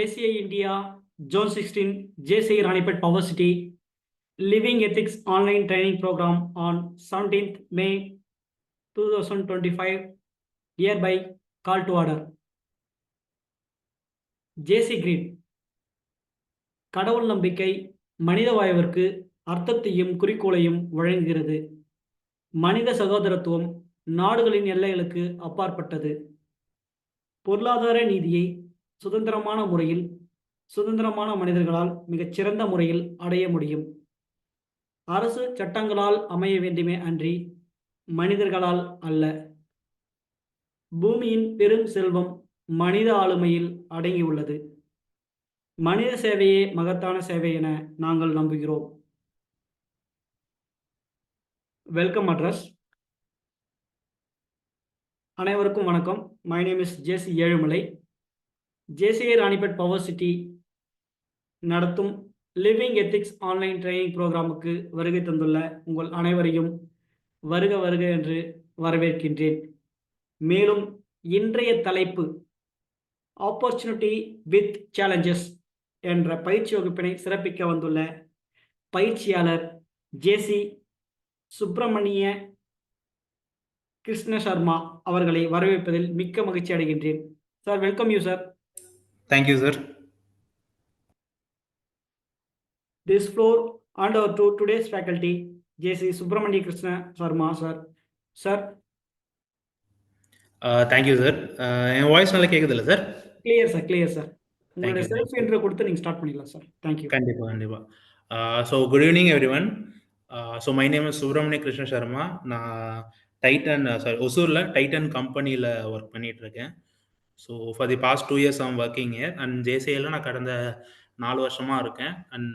JCI India, Zone 16, JCI Ranipet Power City, Living Ethics Online Training Program on 17th May 2025, hereby call to order. JC Green, கடவுள் நம்பிக்கை மனித வாழ்விற்கு அர்த்தத்தையும் குறிக்கோளையும் வழங்குகிறது. மனித சகோதரத்துவம் நாடுகளின் எல்லைகளுக்கு அப்பாற்பட்டது. பொருளாதார நீதியை சுதந்திரமான முறையில் சுதந்திரமான மனிதர்களால் மிகச்சிறந்த முறையில் அடைய முடியும். அரசு சட்டங்களால் அமைய வேண்டுமே அன்றி மனிதர்களால் அல்ல. பூமியின் பெரும் செல்வம் மனித ஆளுமையில் அடங்கியுள்ளது. மனித சேவையே மகத்தான சேவை என நாங்கள் நம்புகிறோம். Welcome address. அனைவருக்கும் வணக்கம். My name is JC Ezhumalai. JCI Ranipet power city நடத்தும் லிவிங் எத்திக்ஸ் ஆன்லைன் ட்ரைனிங் ப்ரோக்ராமுக்கு வருகை தந்துள்ள உங்கள் அனைவரையும் வருக வருக என்று வரவேற்கின்றேன். மேலும் இன்றைய தலைப்பு ஆப்பர்ச்சுனிட்டி வித் சேலஞ்சஸ் என்ற பயிற்சி வகுப்பினை சிறப்பிக்க வந்துள்ள பயிற்சியாளர் ஜேசி சுப்பிரமணிய கிருஷ்ண சர்மா அவர்களை வரவேற்பதில் மிக்க மகிழ்ச்சி அடைகின்றேன். Sir, welcome you sir. Thank you, sir. This floor and our today's faculty, JC Subramani Krishna Sharma, sir. Sir. Thank you, sir. என் வாய்ஸ் நல்லா கேக்குதுல்ல sir? Clear sir, clear sir. உங்களுடைய செல்ஃப் இன்ட்ரோ கொடுத்து நீங்க ஸ்டார்ட் பண்ணிடலாம் sir. Thank you. கண்டிப்பா. So good evening everyone. So my name is Subramani Krishna Sharma. நான் டைட்டன் ஒசூர்ல டைட்டன் கம்பெனில ஒர்க் பண்ணிட்டு இருக்கேன். So for the past 2 years I'm working here and ஜேசிஐல நான் கடந்த 4 வருஷமா இருக்கேன். அண்ட்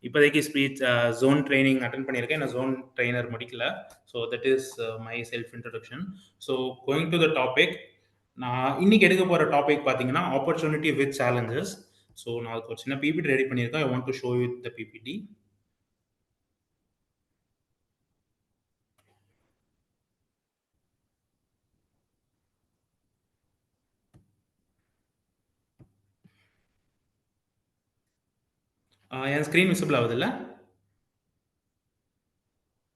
இப்போதைக்கு ஸ்பீச் ஜோன் ட்ரைனிங் அட்டன் பண்ணியிருக்கேன். நான் ஜோன் ட்ரைனர் முடிக்கல. So that is my self introduction. So going to the topic, நான் இன்னைக்கு எடுக்க போகிற டாபிக் பார்த்தீங்கன்னா ஆப்பர்ச்சுனிட்டி வித் சேலஞ்சஸ். ஸோ நான் அதுக்கு ஒரு சின்ன பிபிடி ரெடி பண்ணியிருக்கேன். I want to show you the PPT. என் ஸ்க்ரீன் விசிபிள் ஆகுதுல்ல?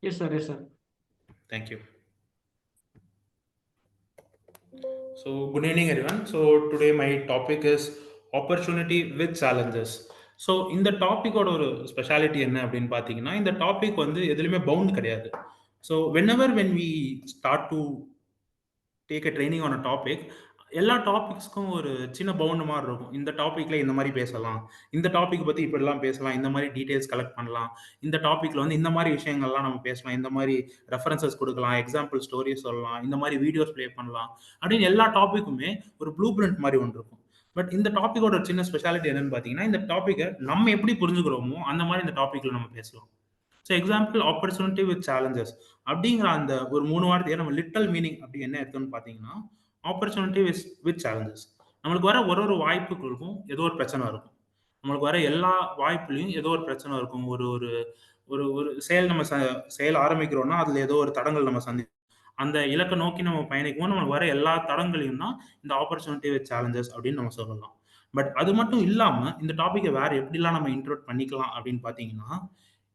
Yes sir, yes sir. Thank you. So good evening everyone. So today my topic is opportunity with challenges. So இந்த டாப்பிக்கோட ஒரு speciality என்ன அப்படின்னு பார்த்தீங்கன்னா, இந்த topic வந்து எதுலையுமே பவுண்ட் கிடையாது. So when we start to take a training on a topic, எல்லா டாபிக்ஸ்க்கும் ஒரு சின்ன பவுண்ட் மாதிரி இருக்கும். இந்த டாப்பிக்கில் இந்த மாதிரி பேசலாம், இந்த டாபிக் பற்றி இப்படிலாம் பேசலாம், இந்த மாதிரி டீட்டெயில்ஸ் கலெக்ட் பண்ணலாம், இந்த டாப்பிக்கில் வந்து இந்த மாதிரி விஷயங்கள்லாம் நம்ம பேசலாம், இந்த மாதிரி ரெஃபரன்சஸ் கொடுக்கலாம், எக்ஸாம்பிள் ஸ்டோரிஸ் சொல்லலாம், இந்த மாதிரி வீடியோஸ் ப்ளே பண்ணலாம் அப்படின்னு எல்லா டாப்பிக்குமே ஒரு ப்ளூ பிரிண்ட் மாதிரி ஒன்று இருக்கும். பட் இந்த டாப்பிக்கோட ஒரு சின்ன ஸ்பெஷாலிட்டி என்னன்னு பார்த்தீங்கன்னா, இந்த டாப்பிக்கை நம்ம எப்படி புரிஞ்சுக்கிறோமோ அந்த மாதிரி இந்த டாப்பிக்கில் நம்ம பேசலாம். So example opportunity with challenges அப்படிங்கிற அந்த ஒரு 3 வார்த்தையை நம்ம லிட்டல் மீனிங் அப்படி என்ன இருக்குன்னு பார்த்தீங்கன்னா, ஆப்பர்ச்சுனிட்டி வித் சேலஞ்சஸ். நம்மளுக்கு வர ஒரு வாய்ப்புகளுக்கும் ஏதோ ஒரு பிரச்சனை இருக்கும். நம்மளுக்கு வர எல்லா வாய்ப்புலையும் ஏதோ ஒரு பிரச்சனை இருக்கும். ஒரு ஒரு ஒரு ஒரு செயல் நம்ம செயல் ஆரம்பிக்கிறோம்னா அதில் ஏதோ ஒரு தடங்கள் நம்ம சந்திப்போம். அந்த இலக்கை நோக்கி நம்ம பயணிக்கும் நம்மளுக்கு வர எல்லா தடங்களையும் தான் இந்த ஆப்பர்ச்சுனிட்டி வித் சேலஞ்சஸ் அப்படின்னு நம்ம சொல்லலாம். பட் அது மட்டும் இல்லாமல் இந்த டாப்பிக்கை வேற எப்படிலாம் நம்ம இன்ட்ரோட் பண்ணிக்கலாம் அப்படின்னு பார்த்தீங்கன்னா,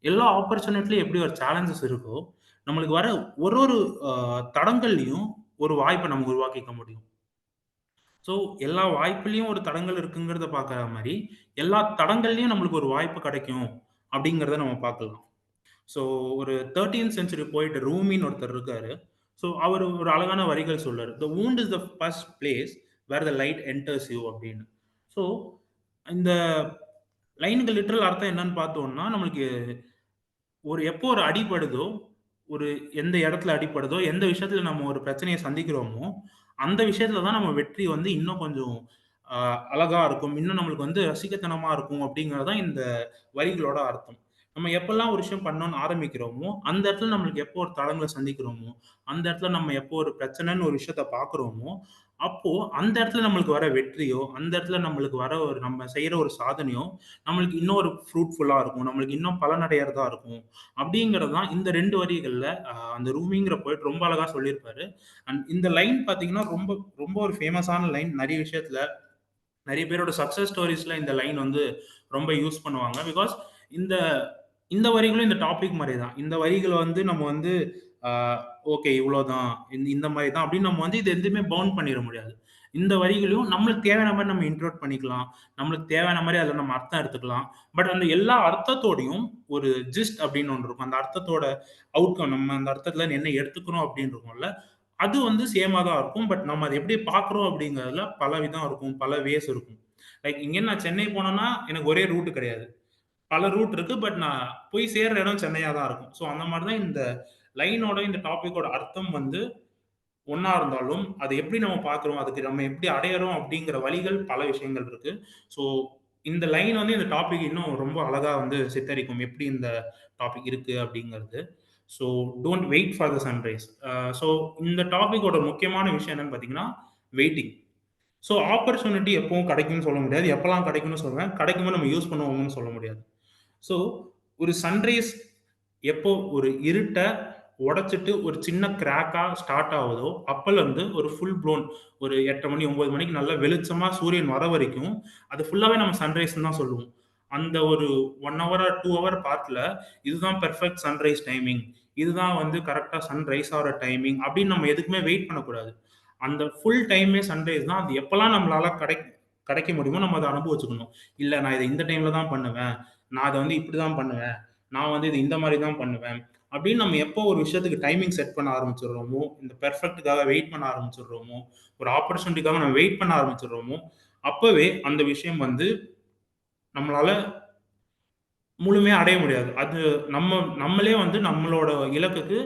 எல்லா ஆப்பர்ச்சுனிட்டிலையும் எப்படி ஒரு சேலஞ்சஸ் இருக்கோ, நம்மளுக்கு வர ஒரு தடங்கள்லையும் ஒரு வாய்ப்பை நம்ம உருவாக்கிக்க முடியும். ஸோ எல்லா வாய்ப்புலையும் ஒரு தடங்கள் இருக்குங்கிறத பார்க்குற மாதிரி எல்லா தடங்கள்லையும் நம்மளுக்கு ஒரு வாய்ப்பு கிடைக்கும் அப்படிங்கிறத நம்ம பார்க்கலாம். ஸோ ஒரு 13th century போயிட்டு ரூமின்னு ஒருத்தர் இருக்காரு. ஸோ அவர் ஒரு அழகான வரிகள் சொல்றாரு, த wound is the first place where the light enters you அப்படின்னு. ஸோ இந்த லைனுக்கு லிட்டரல் அர்த்தம் என்னன்னு பார்த்தோம்னா, நம்மளுக்கு எப்போ ஒரு அடிபடுதோ, ஒரு எந்த இடத்துல அடிபடுதோ, எந்த விஷயத்துல நம்ம ஒரு பிரச்சனையை சந்திக்கிறோமோ அந்த விஷயத்துல தான் நம்ம வெற்றி வந்து இன்னும் கொஞ்சம் அழகா இருக்கும், இன்னும் நம்மளுக்கு வந்து ரசிக்கத்தனமா இருக்கும் அப்படிங்கறதுதான் இந்த வரிகளோட அர்த்தம். நம்ம எப்பெல்லாம் ஒரு விஷயம் பண்ணணும்னு ஆரம்பிக்கிறோமோ அந்த இடத்துல நம்மளுக்கு எப்போ ஒரு தடங்களை சந்திக்கிறோமோ, அந்த இடத்துல நம்ம எப்போ ஒரு பிரச்சனைன்னு ஒரு விஷயத்த பாக்குறோமோ, அப்போ அந்த இடத்துல நம்மளுக்கு வர வெற்றியோ, அந்த இடத்துல நம்மளுக்கு வர ஒரு நம்ம செய்யற ஒரு சாதனையோ நம்மளுக்கு இன்னும் ஒரு ஃப்ரூட்ஃபுல்லா இருக்கும், நம்மளுக்கு இன்னும் பலனடையறதா இருக்கும் அப்படிங்கிறது தான் இந்த 2 வரிகள்ல அந்த ரூமிங்கிற போயிட்டு ரொம்ப அழகா சொல்லியிருப்பாரு. அண்ட் இந்த லைன் பாத்தீங்கன்னா ரொம்ப ரொம்ப ஒரு ஃபேமஸான லைன். நிறைய விஷயத்துல நிறைய பேரோட சக்ஸஸ் ஸ்டோரிஸ்ல இந்த லைன் வந்து ரொம்ப யூஸ் பண்ணுவாங்க. பிகாஸ் இந்த இந்த வரிகளும் இந்த டாபிக் மாரி தான். இந்த வரிகள வந்து நம்ம வந்து ஆ ஓகே இவ்வளோதான். இந்த மாரி தான் அப்படின்னு நம்ம வந்து இது எதுவுமே பவுண்ட் பண்ணிற முடியாது. இந்த வரிகளையும் நம்மளுக்கு தேவையான மாரி நம்ம இன்டர்ப்ரெட் பண்ணிக்கலாம். நம்மளுக்கு தேவையான மாரி அதில நம்ம அர்த்தம் எடுத்துக்கலாம். பட் அந்த எல்லா அர்த்தத்தோடையும் ஒரு ஜிஸ்ட் அப்படின்னு ஒண்ணு இருக்கும். அந்த அர்த்தத்தோட அவுட்கம் நம்ம அந்த அர்த்தத்துல என்ன எடுத்துக்கிறோம் அப்படின்னு இருக்கும்ல. அது வந்து சேமா தான் இருக்கும். பட் நம்ம அத எப்படி பார்க்குறோம் அப்படிங்கிறதுல பல விதம் இருக்கும். பல வேஸ் இருக்கும். லைக் இங்கேருந்து நான் சென்னை போனேன்னா, எனக்கு ஒரே ரூட் கிடையாது. பல ரூட் இருக்கு. பட் நான் போய் சேர்ற இடம் சென்னையா தான் இருக்கும். ஸோ அந்த மாரி தான் இந்த லைனோட இந்த டாபிக்கோட அர்த்தம் வந்து ஒண்ணா இருந்தாலும், அத எப்படி நம்ம பார்க்குறோம், அதுக்கு நம்ம எப்படி அடையறோம் அப்படிங்கிற வழிகள் பல விஷயங்கள் இருக்கு. ஸோ இந்த லைன் வந்து இந்த டாபிக் இன்னும் ரொம்ப அழகா வந்து சித்தரிக்கும். எப்படி இந்த டாபிக் இருக்கு அப்படிங்கிறது. So don't wait for the sunrise. So இந்த டாபிக்கோட முக்கியமான விஷயம் என்னன்னு பார்த்தீங்கன்னா, வெயிட்டிங். ஸோ ஆப்பர்ச்சுனிட்டி எப்பவும் கிடைக்கும்னு சொல்ல முடியாது. எப்பலாம் கிடைக்கும்னு சொல்லுவேன். கிடைக்கும்போது நம்ம யூஸ் பண்ணுவோம்னு சொல்ல முடியாது. ஸோ ஒரு சன்ரைஸ் எப்போ ஒரு இருட்ட உடைச்சிட்டு ஒரு சின்ன கிராக்கா ஸ்டார்ட் ஆகுதோ, அப்பலருந்து ஒரு ஃபுல் ப்ளோன் ஒரு 8:30 மணி, 9 மணிக்கு நல்லா வெளிச்சமா சூரியன் வர வரைக்கும், அது ஃபுல்லாவே நம்ம சன்ரைஸ்ன்னு தான் சொல்லுவோம். அந்த ஒரு 1 ஹவர் ஆர் 2 ஹவர் பார்ட்ல இதுதான் பெர்ஃபெக்ட் சன்ரைஸ் டைமிங். இதுதான் வந்து கரெக்ட்டா சன் ரைஸ் ஆகுற டைமிங் அப்படின்னு நம்ம எதுக்குமே வெயிட் பண்ணக்கூடாது. அந்த ஃபுல் டைமே சன்ரைஸ் தான். அது எப்பலாம் நம்மளால கிடைக்க முடியுமோ நம்ம அத அனுபவிச்சுக்கணும். இல்ல நான் இத இந்த டைம்ல தான் பண்ணுவேன். நான் அத வந்து இப்படி தான் பண்ணுவேன். நான் வந்து இது இந்த மாரி தான் பண்ணுவேன். அப்படின்னு நம்ம எப்போ ஒரு விஷயத்துக்கு டைமிங் செட் பண்ண ஆரம்பிச்சுடுறோமோ, இந்த பெர்ஃபெக்ட்‌க்காக வெயிட் பண்ண ஆரம்பிச்சுடுறோமோ, ஒரு ஆப்பர்ச்சுனிட்டிக்காக நம்ம வெயிட் பண்ண ஆரம்பிச்சுடுறோமோ, அப்பவே அந்த விஷயம் வந்து நம்மளால முழுமையா அடைய முடியாது. அது நம்மளே வந்து நம்மளோட இலக்குக்கு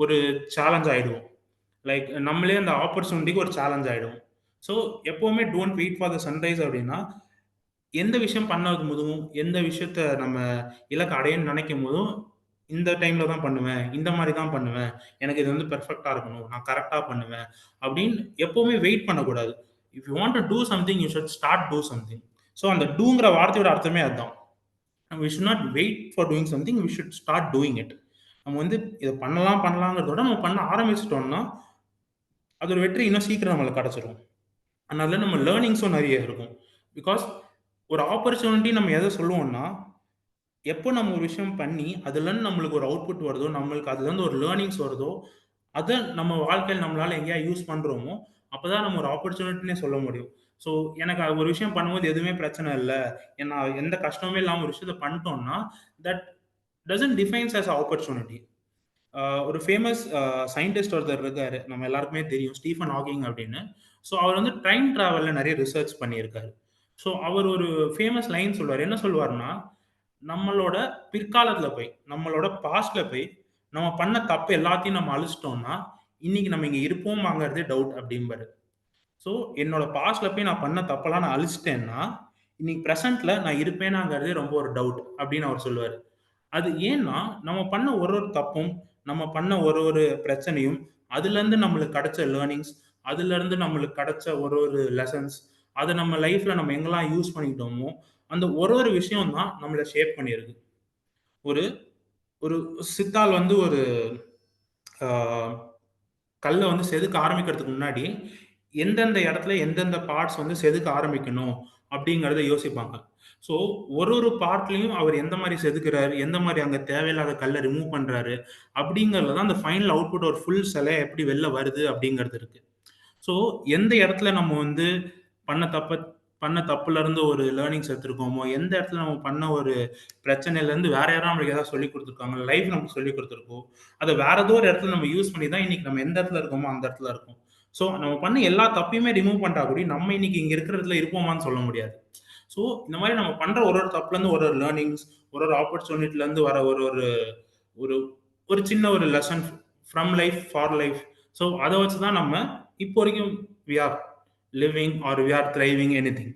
ஒரு சேலஞ்ச் ஆயிடுவோம். லைக் நம்மளே அந்த ஆப்பர்ச்சுனிட்டிக்கு ஒரு சேலஞ்ச் ஆயிடுவோம். ஸோ எப்பவுமே don't wait for the sunrise அப்படின்னா, எந்த விஷயம் பண்ணும்போதும், எந்த விஷயத்த நம்ம இலக்க அடையணும்னு நினைக்கும்போதும், இந்த டைம்ல தான் பண்ணுவேன். இந்த மாரி தான் பண்ணுவேன். எனக்கு இது வந்து பெர்ஃபெக்ட்டா இருக்கணும். நான் கரெக்ட்டா பண்ணுவேன். அப்படின்னு எப்பவுமே வெயிட் பண்ணக்கூடாது. If you want to do something, you should start do something. So அந்த டூங்கிற வார்த்தையோட அர்த்தமே அதான். We should not wait for doing something. We should start doing it. நம்ம வந்து இத பண்ணலாங்கிறத விட நம்ம பண்ண ஆரம்பிச்சுட்டோம்னா, அதோட வெற்றி இன்னும் சீக்கிரம் நம்மளுக்கு கிடைச்சிரும். அதனால நம்ம லேர்னிங்ஸும் நெறைய இருக்கும். பிகாஸ் ஒரு ஆப்பர்ச்சுனிட்டி நம்ம எத சொல்லுவோம்னா, எப்போ நம்ம ஒரு விஷயம் பண்ணி, அதுலருந்து நம்மளுக்கு ஒரு அவுட்புட் வருதோ, நம்மளுக்கு அதுலருந்து ஒரு லேர்னிங்ஸ் வருதோ, அத நம்ம வாழ்க்கையில நம்மளால எங்கேயாவது யூஸ் பண்றோமோ, அப்பதான் நம்ம ஒரு ஆப்பர்ச்சுனிட்டின்னே சொல்ல முடியும். ஸோ எனக்கு அது ஒரு விஷயம் பண்ணும்போது எதுவுமே பிரச்சனை இல்ல. ஏன்னா எந்த கஷ்டமுமே இல்லாம ஒரு விஷயத்த பண்ணிட்டோம்னா, that doesn't defines us opportunity. ஒரு ஃபேமஸ் சயின்டிஸ்ட் ஒருத்தர் இருக்காரு. நம்ம எல்லாருக்குமே தெரியும். ஸ்டீஃபன் ஹாக்கிங் அப்படின்னு. ஸோ அவர் வந்து டைம் டிராவல்ல நெறைய ரிசர்ச் பண்ணியிருக்காரு. ஸோ அவர் ஒரு ஃபேமஸ் லைன் சொல்லுவாரு. என்ன சொல்லுவாருன்னா, நம்மளோட பிற்காலத்துல போய், நம்மளோட பாஸ்ட்ல போய், நம்ம பண்ண தப்பு எல்லாத்தையும் நம்ம அழிச்சிட்டோம்னா, இன்னைக்கு நம்ம இங்க இருப்போமாங்கிறதே டவுட் அப்படிம்பாரு. ஸோ என்னோட பாஸ்ட்ல போய் நான் பண்ண தப்பெல்லாம் நான் அழிச்சிட்டேன்னா, இன்னைக்கு பிரசன்ட்ல நான் இருப்பேனாங்கிறதே ரொம்ப ஒரு டவுட் அப்படின்னு அவர் சொல்லுவாரு. அது ஏன்னா, நம்ம பண்ண ஒரு ஒரு தப்பும், நம்ம பண்ண ஒரு ஒரு பிரச்சனையும், அதுலருந்து நம்மளுக்கு கிடைச்ச லேர்னிங்ஸ், அதுலருந்து நம்மளுக்கு கிடைச்ச ஒரு ஒரு லெசன்ஸ், அத நம்ம லைஃப்ல நம்ம எங்கெல்லாம் யூஸ் பண்ணிக்கிட்டோமோ, அந்த ஒரு ஒரு விஷயம் தான் நம்மள ஷேப் பண்ணியிருக்கு. ஒரு ஒரு சித்தாள் வந்து ஒரு ஆ கல்ல வந்து செதுக்க ஆரம்பிக்கிறதுக்கு முன்னாடி, எந்தெந்த இடத்துல எந்தெந்த பார்ட்ஸ் வந்து செதுக்க ஆரம்பிக்கணும் அப்படிங்கிறத யோசிப்பாங்க. ஸோ ஒரு ஒரு பார்ட்லயும் அவர் எந்த மாரி செதுக்குறாரு, எந்த மாரி அங்க தேவையில்லாத கல்ல ரிமூவ் பண்றாரு, அப்படிங்கிறதுல தான் அந்த ஃபைனல் அவுட்புட் ஒரு ஃபுல் சிலை எப்படி வெளில வருது அப்படிங்கிறது இருக்கு. ஸோ எந்த இடத்துல நம்ம வந்து பண்ண தப்ப பண்ண தப்புலருந்து ஒரு லேர்னிங்ஸ் எடுத்திருக்கோமோ, எந்த இடத்துல நம்ம பண்ண ஒரு பிரச்சனையிலருந்து வேற யாரோ நம்மளுக்கு ஏதாவது சொல்லிக் குடுத்துருக்காங்க. லைஃப் நமக்கு சொல்லிக் குடுத்துருக்கோ, அத வேற ஏதோ ஒரு இடத்துல நம்ம யூஸ் பண்ணி தான் இன்னைக்கு நம்ம எந்த இடத்துல இருக்கோமோ, அந்த இடத்துல இருக்கோம். ஸோ நம்ம பண்ண எல்லா தப்பையுமே ரிமூவ் பண்ணிட்டா கூடி, நம்ம இன்னைக்கு இங்க இருக்கிற இடத்துல இருப்போமான்னு சொல்ல முடியாது. ஸோ இந்த மாரி நம்ம பண்ற ஒரு ஒரு தப்புலருந்து ஒரு ஒரு லேர்னிங்ஸ், ஒரு ஒரு ஆப்பர்ச்சுனிட்டிலருந்து வர ஒரு ஒரு ஒரு ஒரு சின்ன ஒரு lesson from life for life. So அத வச்சு தான் நம்ம இப்போ வரைக்கும் we are living or we are thriving anything.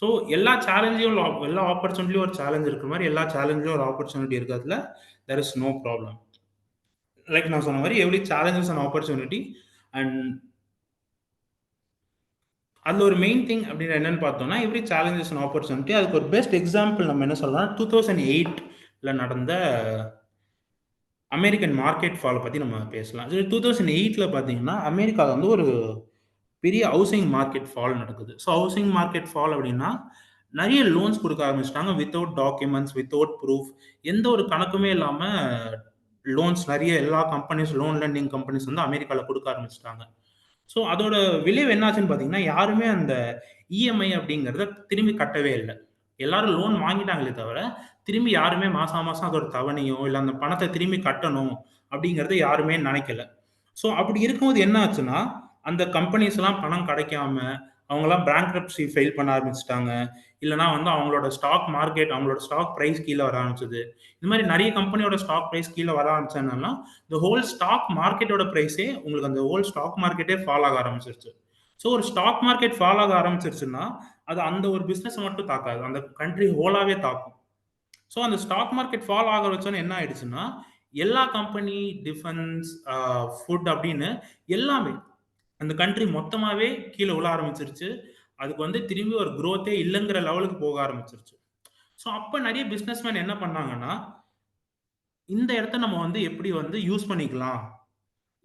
So எல்லா சேலஞ்சையும் எல்லா ஆப்பர்ச்சுனிட்டிலயும் ஒரு சேலஞ்ச் இருக்கிற மாரி, எல்லா சேலஞ்சிலும் ஒரு ஆப்பர்ச்சுனிட்டி இருக்கிறதுல there is no problem. Like நான் சொன்ன மாரி every challenge is an opportunity. And அதுல ஒரு மெயின் திங் அப்படின்னு என்னன்னு பார்த்தோம்னா, every challenge is an opportunity. அதுக்கு ஒரு பெஸ்ட் எக்ஸாம்பிள் நம்ம என்ன சொல்லலாம், 2008ல நடந்த அமெரிக்கன் மார்க்கெட் ஃபால பத்தி நம்ம பேசலாம். இது 2008ல பார்த்தீங்கன்னா, அமெரிக்கால வந்து ஒரு பெரிய ஹவுசிங் மார்க்கெட் ஃபால் நடக்குது. ஸோ ஹவுசிங் மார்க்கெட் ஃபால் அப்படின்னா நிறைய லோன்ஸ் கொடுக்க ஆரம்பிச்சிட்டாங்க வித்தவுட் டாக்குமெண்ட்ஸ், வித்தவுட் ப்ரூஃப். எந்த ஒரு கணக்குமே இல்லாம லோன்ஸ் நிறைய எல்லா கம்பெனிஸ், லோன் லெண்டிங் கம்பெனிஸ் வந்து அமெரிக்கால கொடுக்க ஆரம்பிச்சிட்டாங்க. ஸோ அதோட விளைவு என்னாச்சுன்னு பார்த்தீங்கன்னா, யாருமே அந்த இஎம்ஐ அப்படிங்கிறத திரும்பி கட்டவே இல்ல. எல்லாரும் லோன் வாங்கிட்டாங்களே தவிர, திரும்பி யாருமே மாசா மாசம் அதோட தவணையோ, இல்ல அந்த பணத்த திரும்பி கட்டணும் அப்படிங்கிறத யாருமே நெனைக்கல. ஸோ அப்படி இருக்கும்போது என்ன ஆச்சுன்னா, அந்த கம்பெனிஸ்லாம் பணம் கிடைக்காம, அவங்கலாம் பேங்க்ரப்சி ஃபைல் பண்ண ஆரம்பிச்சுட்டாங்க. இல்லன்னா வந்து அவங்களோட ஸ்டாக் மார்க்கெட், அவங்களோட ஸ்டாக் பிரைஸ் கீழ வர ஆரம்பிச்சது. இந்த மாரி நெறைய கம்பெனியோட ஸ்டாக் பிரைஸ் கீழ வர ஆரம்பிச்சதுனால, இந்த ஹோல் ஸ்டாக் மார்க்கெட்டோட பிரைஸே உங்களுக்கு அந்த ஹோல் ஸ்டாக் மார்க்கெட்டே ஃபால் ஆக ஆரம்பிச்சுருச்சு. ஸோ ஒரு ஸ்டாக் மார்க்கெட் ஃபால் ஆக ஆரம்பிச்சுருச்சுன்னா, அது அந்த ஒரு பிசினஸ மட்டும் தாக்காது. அந்த கண்ட்ரி ஹோலாவே தாக்கும். ஸோ அந்த ஸ்டாக் மார்க்கெட் ஃபால் ஆக வச்சோனே என்ன ஆயிடுச்சுன்னா, எல்லா கம்பெனி, டிஃபென்ஸ், ஃபுட் அப்படின்னு எல்லாமே அந்த கண்ட்ரி மொத்தமாவே கீழ விழ ஆரம்பிச்சுருச்சு. அதுக்கு வந்து திரும்பி ஒரு குரோத்தே இல்லங்கிற லெவலுக்கு போக ஆரம்பிச்சுருச்சு. ஸோ அப்ப நெறைய பிசினஸ்மேன் என்ன பண்ணாங்கன்னா, இந்த இடத்த நம்ம வந்து எப்படி வந்து யூஸ் பண்ணிக்கலாம்?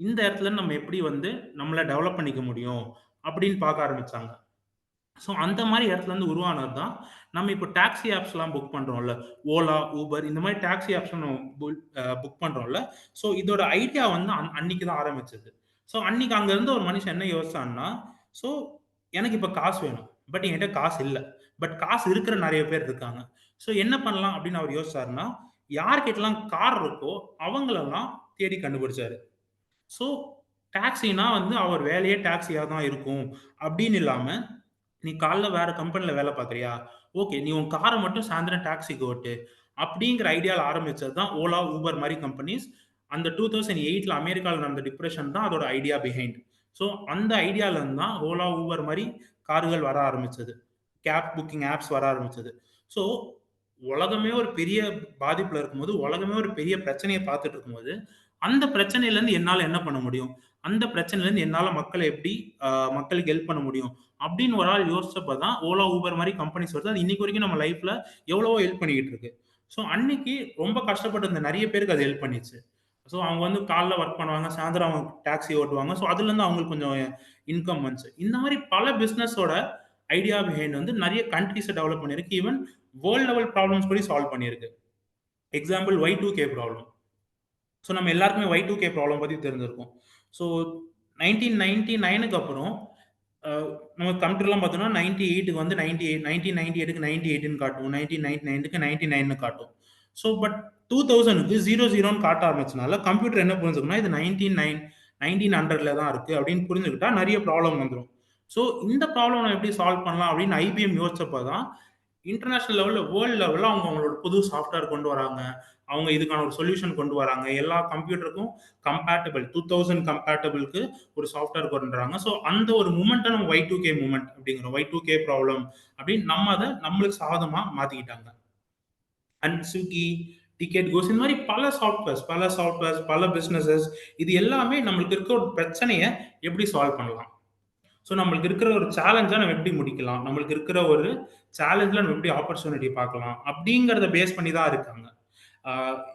இந்த இடத்துல நம்ம எப்படி வந்து நம்மள டெவலப் பண்ணிக்க முடியும்? அப்படின்னு பார்க்க ஆரம்பிச்சாங்க. ஸோ அந்த மாரி இடத்துலருந்து உருவானது தான், நம்ம இப்போ டாக்ஸி ஆப்ஸ்லாம் புக் பண்றோம்ல. ஓலா, ஊபர் இந்த மாரி டாக்ஸி ஆப்ஸ்லாம் நம்ம புக் பண்றோம்ல. ஸோ இதோட ஐடியா வந்து அன்னைக்கு தான் ஆரம்பிச்சது. ஸோ அன்னைக்கு அங்க இருந்த ஒரு மனுஷன் என்ன யோசிச்சான்னா, ஸோ எனக்கு இப்ப காசு வேணும். பட் என்கிட்ட காசு இல்ல. பட் காசு இருக்கிற நெறைய பேர் இருக்காங்க. ஸோ என்ன பண்ணலாம் அப்படின்னு அவர் யோசிச்சாருன்னா, யார்கிட்டலாம் கார் இருக்கோ அவங்களலாம் தேடி கண்டுபிடிச்சாரு. ஸோ டாக்ஸினா வந்து அவர் வேலையே டாக்ஸியா தான் இருக்கும் அப்படின்னு இல்லாம, நீ காலைல வேற கம்பெனில வேலை பார்க்குறியா? ஓகே. நீ உன் கார மட்டும் சாயந்திரம் டாக்ஸிக்கு ஓட்டு. அப்படிங்கிற ஐடியால ஆரம்பிச்சது தான் ஓலா, ஊபர் மாரி கம்பெனிஸ். அந்த 2008ல அமெரிக்கால நடந்த டிப்ரஷன் தான் அதோட ஐடியா பிஹைண்ட். ஸோ அந்த ஐடியால இருந்து தான் ஓலா, ஊபர் மாரி கார்கள் வர ஆரம்பிச்சது. கேப் புக்கிங் ஆப்ஸ் வர ஆரம்பிச்சது. ஸோ உலகமே ஒரு பெரிய பாதிப்புல இருக்கும்போது, உலகமே ஒரு பெரிய பிரச்சனைய பார்த்துட்டு இருக்கும்போது, அந்த பிரச்சனையிலருந்து என்னால என்ன பண்ண முடியும்? அந்த பிரச்சனையிலருந்து என்னால மக்கள எப்படி மக்களுக்கு ஹெல்ப் பண்ண முடியும்? அப்படின்னு ஒரு ஆள் யோசிச்சப்ப தான் ஓலா, ஊபர் மாரி கம்பெனிஸ் வருது. அது இன்னைக்கு வரைக்கும் நம்ம லைஃப்ல எவ்வளவோ ஹெல்ப் பண்ணிக்கிட்டு இருக்கு. ஸோ அன்னைக்கு ரொம்ப கஷ்டப்பட்டு இருந்த நெறைய பேருக்கு அது ஹெல்ப் பண்ணிச்சு. ஸோ அவங்க வந்து காலைல வொர்க் பண்ணுவாங்க. சாயந்தரம் அவங்க டாக்ஸி ஓட்டுவாங்க. ஸோ அதுலருந்து அவங்களுக்கு கொஞ்சம் இன்கம் வந்துச்சு. இந்த மாரி பல பிசினஸோட ஐடியா பிஹைண்ட் வந்து நெறைய கண்ட்ரீஸ டெவலப் பண்ணியிருக்கு. ஈவன் வேர்ல்ட் லெவல் ப்ராப்ளம்ஸ் கூட சால்வ் பண்ணியிருக்கு. Example Y2K problem. ஸோ நம்ம எல்லாருக்குமே Y2K ப்ராப்ளம் பத்தி தெரிஞ்சிருக்கும். ஸோ 1999க்கு அப்புறம் அ நம்ம கம்ப்யூட்டர்லாம் பார்த்தோம்னா 98க்கு வந்து 98 1998க்கு 98ன்னு காட்டும். 1999க்கு 99ன்னு காட்டும். ஸோ பட் 2000க்கு 00ன்னு காட்ட ஆரம்பிச்சனால கம்ப்யூட்டர் என்ன புரிஞ்சுக்கும்னா, இது 1900ல தான் இருக்கு அப்படின்னு புரிஞ்சுக்கிட்டா நெறைய ப்ராப்ளம் வந்துரும். ஸோ இந்த ப்ராப்ளம் நம்ம எப்படி சால்வ் பண்ணலாம் அப்படின்னு ஐபிஎம் யோசிச்சப்ப தான் இன்டர்நேஷனல் லெவல்ல, வேர்ல்ட் லெவல்ல அவங்க அவங்களோட புது சாஃப்ட்வேர் கொண்டு வராங்க. அவங்க இதுக்கான ஒரு சொல்யூஷன் கொண்டு வராங்க. எல்லா கம்ப்யூட்டருக்கும் கம்பேட்டிபிள் 2000 கம்பேட்டிபிள்க்கு ஒரு சாஃப்ட்வேர் கொண்டு வராங்க. ஸோ அந்த ஒரு மூவ்மெண்ட்ட நம்ம Y2K மூவ்மெண்ட் அப்படிங்கிறோம். Y2K ப்ராப்ளம் அப்படின்னு நம்ம அத நம்மளுக்கு சாதகமா மாத்திக்கிட்டாங்க. அண்ட் Swiggy, டிக்கெட் கோஸ் இந்த மாரி பல பிசினஸஸ் இது எல்லாமே நம்மளுக்கு இருக்க ஒரு பிரச்சனைய எப்படி சால்வ் பண்ணலாம்? ஸோ நம்மளுக்கு இருக்கிற ஒரு சேலஞ்ச நம்ம எப்படி முடிக்கலாம்? நம்மளுக்கு இருக்கிற ஒரு சேலஞ்சுல நம்ம எப்படி ஆப்பர்ச்சுனிட்டி பார்க்கலாம்? அப்படிங்கிறத பேஸ் பண்ணி தான் இருக்காங்க. ஆ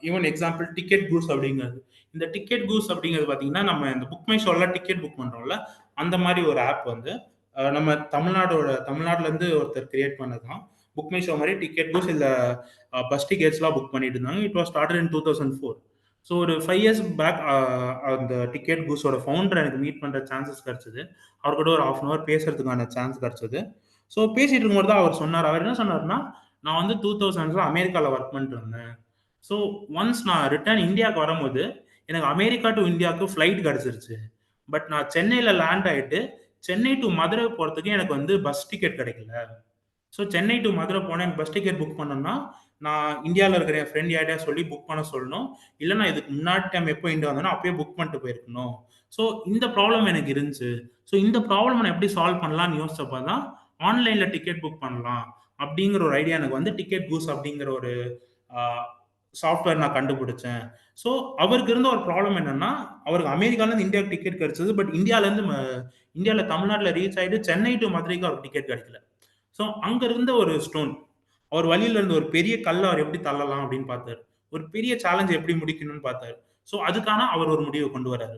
ஈவன் எக்ஸாம்பிள் டிக்கெட் கூஸ் அப்படிங்கிறது. இந்த டிக்கெட் கூஸ் அப்படிங்கிறது பார்த்தீங்கன்னா, நம்ம இந்த புக் மை ஷோல டிக்கெட் புக் பண்றோம்ல, அந்த மாரி ஒரு ஆப் வந்து நம்ம தமிழ்நாடுலருந்து ஒருத்தர் கிரியேட் பண்ணது தான். புக் மை ஷோ மாரி டிக்கெட் கூஸ் இதுல பஸ் டிக்கெட்ஸ்லாம் புக் பண்ணிட்டு இருந்தாங்க. It was started in 2004. So ஒரு 5 இயர்ஸ் பேக் அந்த டிக்கெட் கூஸோட ஃபவுண்டர எனக்கு மீட் பண்ற சான்ஸஸ் கிடைச்சது. அவர் கூட ஒரு 1/2 அன் ஹவர் பேசுறதுக்கான சான்ஸ் கிடைச்சது. ஸோ பேசிட்டு இருக்கும்போது தான் அவர் சொன்னாரு. அவர் என்ன சொன்னாருன்னா, "நான் வந்து 2000ல அமெரிக்கால வொர்க் பண்ணிட்டு இருந்தேன். ஸோ ஒன்ஸ் நான் ரிட்டர்ன் இந்தியாவுக்கு வரும்போது, எனக்கு அமெரிக்கா டூ இந்தியாவுக்கு ஃப்ளைட் கிடைச்சிருச்சு. பட் நான் சென்னையில லேண்ட் ஆயிட்டு, சென்னை டூ மதுரை போறதுக்கு எனக்கு வந்து பஸ் டிக்கெட் கிடைக்கல. ஸோ சென்னை டூ மதுரை போனா எனக்கு பஸ் டிக்கெட் புக் பண்ணணும்னா, நான் இந்தியால இருக்கிற என் ஃப்ரெண்ட் யார்ட்டயாவது சொல்லி புக் பண்ண சொல்லணும். இல்ல நான் இதுக்கு முன்னாடி டைம் எப்போ இந்தியா வந்தேனோ, அப்பயே புக் பண்ணிட்டு போயிருக்கணும். ஸோ இந்த ப்ராப்ளம் எனக்கு இருந்துச்சு. ஸோ இந்த ப்ராப்ளம் நான் எப்படி சால்வ் பண்ணலாம்ன்னு யோசிச்சப்ப தான், ஆன்லைன்ல டிக்கெட் புக் பண்ணலாம். அப்படிங்கிற ஒரு ஐடியா எனக்கு வந்து டிக்கெட் கூஸ் அப்படிங்கிற ஒரு ஆ சாஃப்ட்வேர் நான் கண்டுபிடிச்சேன். ஸோ அவருக்கு இருந்த ஒரு ப்ராப்ளம் என்னன்னா, அவருக்கு அமெரிக்காலருந்து இந்தியாவுக்கு டிக்கெட் கிடைச்சது. பட் இந்தியால தமிழ்நாட்டுல ரீச் ஆயிட்டு சென்னை டூ மதுரைக்கு அவருக்கு டிக்கெட் கிடைக்கல. ஸோ அங்க இருந்த ஒரு ஸ்டோன். அவர் வழியில இருந்த ஒரு பெரிய கல்ல அவர் எப்படி தள்ளலாம் அப்படின்னு பார்த்தாரு. ஒரு பெரிய சேலஞ்ச எப்படி முடிக்கணும்னு பார்த்தாரு. ஸோ அதுக்கான அவர் ஒரு முடிவ கொண்டு வராரு.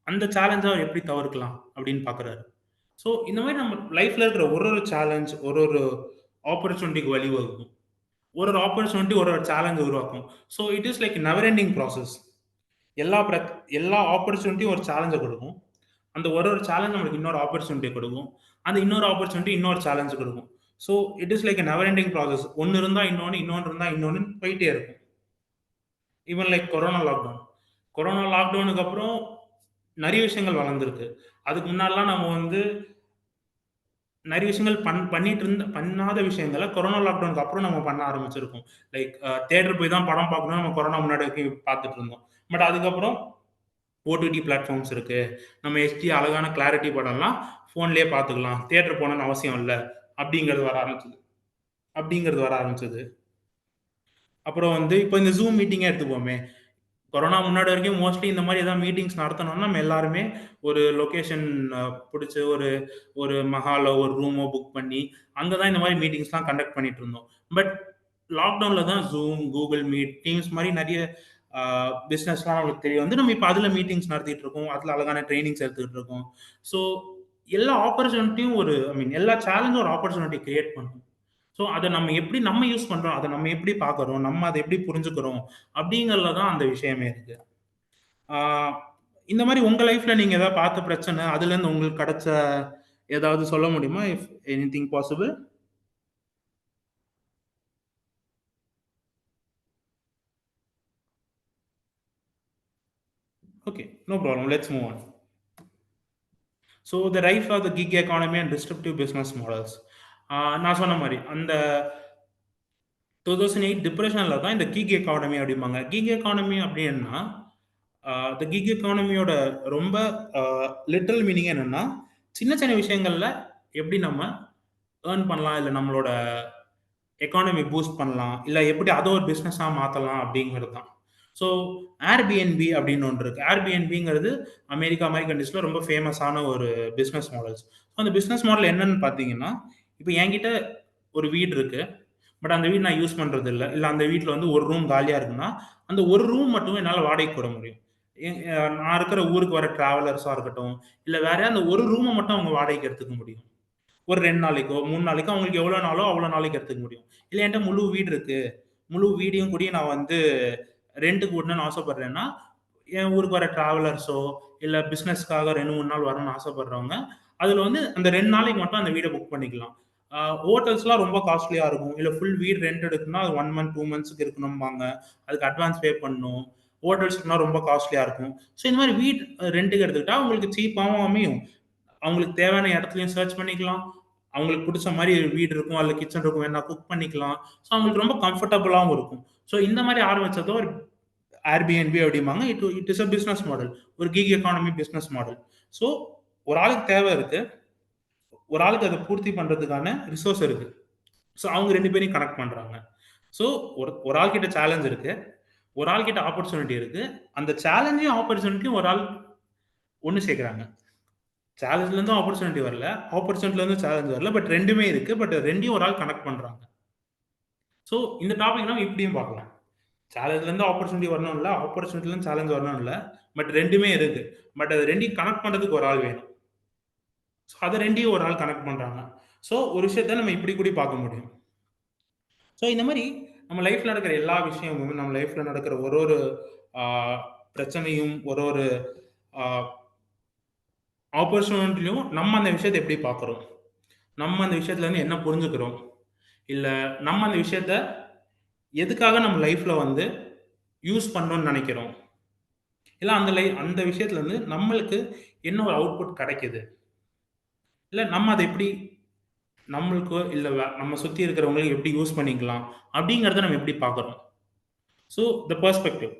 அந்த சேலஞ்ச அவர் எப்படி தவிர்க்கலாம் அப்படின்னு பார்க்குறாரு. ஸோ இந்த மாரி நம்ம லைஃப்ல இருக்கிற ஒரு சேலஞ்ச், ஒரு ஆப்பர்ச்சுனிட்டிக்கு வழிவகுக்கும். ஒரு ஆப்பர்ச்சுனிட்டி ஒரு சேலஞ்ச உருவாக்கும். So it is like never ending process. எல்லா பிரச் எல்லா ஆப்பர்ச்சுனிட்டியும் ஒரு சேலஞ்ச குடுக்கும். அந்த ஒரு சேலஞ்ச் நம்மளுக்கு இன்னொரு ஆப்பர்ச்சுனிட்டிய குடுக்கும். அந்த இன்னொரு ஆப்பர்ச்சுனிட்டி இன்னொரு சேலஞ்ச குடுக்கும். So it is like a never ending process. ஒண்ணு இருந்தா இன்னொன்னு, இன்னொன்னு இருந்தா இன்னொன்னு போயிட்டே இருக்கும். Even like corona lockdown. Corona லாக்டவுனுக்கு அப்புறம் நெறைய விஷயங்கள் வளர்ந்திருக்கு. அதுக்கு முன்னாடிலாம் நம்ம வந்து நெறைய விஷயங்கள் பண்ணாத விஷயங்கள கொரோனா லாக்டவுனுக்கு அப்புறம் நம்ம பண்ண ஆரம்பிச்சிருக்கோம். லைக் தியேட்டர் போய் தான் படம் பார்க்கணும்னு நம்ம கொரோனா முன்னாடி வரைக்கும் பார்த்துட்டு இருந்தோம். பட் அதுக்கப்புறம் ஓடிடி பிளாட்ஃபார்ம்ஸ் இருக்கு. நம்ம HD அழகான கிளாரிட்டி படம்லாம் ஃபோன்லயே பார்த்துக்கலாம். தியேட்டர் போணும்னு அவசியம் இல்ல. அப்படிங்கிறது வர ஆரம்பிச்சது அப்படிங்கிறது வர ஆரம்பிச்சது. அப்புறம் வந்து இப்போ இந்த Zoom மீட்டிங்கே எடுத்துப்போமே. கொரோனா முன்னாடி வரைக்கும் மோஸ்ட்லி இந்த மாரி ஏதாவது மீட்டிங்ஸ் நடத்தணும்னா, நம்ம எல்லாருமே ஒரு லொகேஷன் புடிச்சு ஒரு ஒரு மஹாலோ, ஒரு ரூமோ புக் பண்ணி, அங்க தான் இந்த மாரி மீட்டிங்ஸ்லாம் கண்டக்ட் பண்ணிட்டு இருந்தோம். பட் லாக்டவுன்ல தான் Zoom, Google Meet, Teams மாரி நெறைய அ பிசினஸ்லாம் நம்மளுக்கு தெரிய வந்து, நம்ம இப்ப அதுல மீட்டிங்ஸ் நடத்திட்டு இருக்கோம். அதுல அழகான ட்ரெய்னிங்ஸ் எடுத்துக்கிட்டு இருக்கோம். ஸோ எல்லா ஆப்பர்ச்சுனிட்டியும் ஒரு ஐ மீன் எல்லா சேலஞ்சும் ஒரு ஆப்பர்ச்சுனிட்டி கிரியேட் பண்ணும். ஸோ அத நம்ம எப்படி நம்ம யூஸ் பண்றோம், அத நம்ம எப்படி பார்க்குறோம், நம்ம அத எப்படி புரிஞ்சுக்கிறோம், அப்படிங்கிறதுல தான் அந்த விஷயமே இருக்கு. ஆ இந்த மாரி உங்க லைஃப்ல நீங்க ஏதாவது பார்த்த பிரச்சனை, அதுலேருந்து உங்களுக்கு கிடைச்ச ஏதாவது சொல்ல முடியுமா? If anything possible? Okay. No problem. Let's move on. So the rise of the gig economy and disruptive business models. நான் சொன்ன மாரி அந்த 2008 டிப்ரஷன்ல தான் இந்த கிக் எக்கானமி அப்படிம்பாங்க. கிக் எக்கானமி அப்படின்னா, இந்த கிக் எக்கானமியோட ரொம்ப அ லிட்டரல் மீனிங் என்னன்னா, சின்ன சின்ன விஷயங்கள்ல எப்படி நம்ம ஏர்ன் பண்ணலாம், இல்ல நம்மளோட எக்கானமி பூஸ்ட் பண்ணலாம், இல்ல எப்படி அத ஒரு பிசினஸா மாத்தலாம் அப்படிங்கிறது தான். ஸோ Airbnb அப்படின்னு ஒன்று இருக்கு. Airbnbங்கிறது அமெரிக்கா மாரி கண்ட்ரீஸ்ல ரொம்ப ஃபேமஸான ஒரு பிசினஸ் மாடல்ஸ். அந்த பிசினஸ் மாடல் என்னன்னு பார்த்தீங்கன்னா, இப்ப என்கிட்ட ஒரு வீடு இருக்கு. பட் அந்த வீடு நான் யூஸ் பண்றது இல்ல. இல்ல அந்த வீட்ல வந்து ஒரு ரூம் காலியா இருக்குன்னா, அந்த ஒரு ரூம் மட்டும் என்னால வாடகைக்கு விட முடியும். எ அ நான் இருக்கிற ஊருக்கு வர டிராவலர்ஸா இருக்கட்டும், இல்ல வேற யாராவது அந்த ஒரு ரூம மட்டும் அவங்க வாடகைக்கு எடுத்துக்க முடியும். ஒரு 2 நாளைக்கோ, 3 நாளைக்கோ அவங்களுக்கு எவ்வளோ நாளோ, அவ்வளோ நாளைக்கு எடுத்துக்க முடியும். இல்ல என்ட்ட முழு வீடு இருக்கு. முழு வீடையும் கூடி நான் வந்து ரென்ட்‌க்கு விடணும்னு ஆசைப்படுறேன்னா, என் ஊருக்கு வர டிராவலர்ஸோ, இல்ல பிசினஸ்க்காக 2, 3 நாள் வரணும்னு ஆசைப்படுறவங்க, அதுல வந்து அந்த 2 நாளைக்கு மட்டும் அந்த வீட புக் பண்ணிக்கலாம். ஹோட்டல்ஸ்லாம் ரொம்ப காஸ்ட்லியா இருக்கும். இல்ல ஃபுல் வீடு ரென்ட் எடுக்கணும்னா, அது 1 மந்த், 2 மந்த்ஸ்க்கு இருக்கணும்பாங்க. அதுக்கு அட்வான்ஸ் பே பண்ணணும். ஹோட்டல்ஸ்க்குனா ரொம்ப காஸ்ட்லியா இருக்கும். ஸோ இந்த மாரி வீட் ரென்ட்‌க்கு எடுத்துக்கிட்டா உங்களுக்கு சீப்பாவும் அமையும். அவங்களுக்கு தேவையான இடத்துலயும் சர்ச் பண்ணிக்கலாம். அவங்களுக்கு புடிச்ச மாரி வீடு இருக்கும். அதுல கிட்சன் இருக்கும். வேணுனா குக் பண்ணிக்கலாம். ஸோ அவங்களுக்கு ரொம்ப கம்ஃபர்டபுளாவும் இருக்கும். ஸோ இந்த மாரி ஆரம்பிச்சது ஒரு Airbnb அப்படிம்பாங்க. It is a business model. ஒரு gig economy business model. So ஒரு ஆளுக்கு தேவை இருக்கு. ஒரு ஆளுக்கு அத பூர்த்தி பண்றதுக்கான ரிசோர்ஸ் இருக்கு. ஸோ அவங்க 2 பேரையும் கனெக்ட் பண்றாங்க. ஸோ ஒரு ஒரு ஆள் கிட்ட சேலஞ்ச் இருக்கு. ஒரு ஆள் கிட்ட ஆப்பர்ச்சுனிட்டி இருக்கு. அந்த சேலஞ்சையும், ஆப்பர்ச்சுனிட்டியும் ஒரு ஆள் ஒண்ணு சேர்க்கிறாங்க. சேலஞ்சுல இருந்தும் ஆப்பர்ச்சுனிட்டி வரல. ஆப்பர்ச்சுனிட்டில இருந்தும் சேலஞ்ச் வரல. பட் 2மே இருக்கு. பட் 2யும் ஒரு ஆள் கனெக்ட் பண்றாங்க. ஸோ இந்த டாபிக் நம்ம இப்படியும் பார்க்கலாம். சேலஞ்சுல இருந்து ஆப்பர்ச்சுனிட்டி வரணும் இல்ல. ஆப்பர்ச்சுனிட்டில இருந்து சேலஞ்ச் வரணும் இல்ல. பட் 2மே இருக்கு. பட் அது 2யும் கனெக்ட் பண்றதுக்கு ஒரு ஆள் வேணும். ஸோ அத 2யும் ஒரு ஆள் கனெக்ட் பண்றாங்க. ஸோ ஒரு விஷயத்த நம்ம இப்படி கூடி பார்க்க முடியும். ஸோ இந்த மாரி நம்ம லைஃப்ல நடக்கிற எல்லா விஷயமும், நம்ம லைஃப்ல நடக்கிற ஒரு ஆ பிரச்சனையும், ஒரு ஆ ஆப்பர்ச்சுனிட்டிலயும் நம்ம அந்த விஷயத்த எப்படி பார்க்குறோம்? நம்ம அந்த விஷயத்துல இருந்து என்ன புரிஞ்சுக்கிறோம்? இல்ல நம்ம அந்த விஷயத்த எதுக்காக நம்ம லைஃப்ல வந்து யூஸ் பண்ணணும்னு நெனைக்கிறோம்? இல்ல அந்த விஷயத்துல இருந்து நம்மளுக்கு என்ன ஒரு அவுட்புட் கெடைக்குது? இல்ல நம்ம அத எப்படி நம்மளுக்கோ இல்ல நம்ம சுத்தி இருக்கிறவங்களுக்கு எப்படி யூஸ் பண்ணிக்கலாம்? அப்படிங்கிறத நம்ம எப்படி பார்க்குறோம்? So the perspective.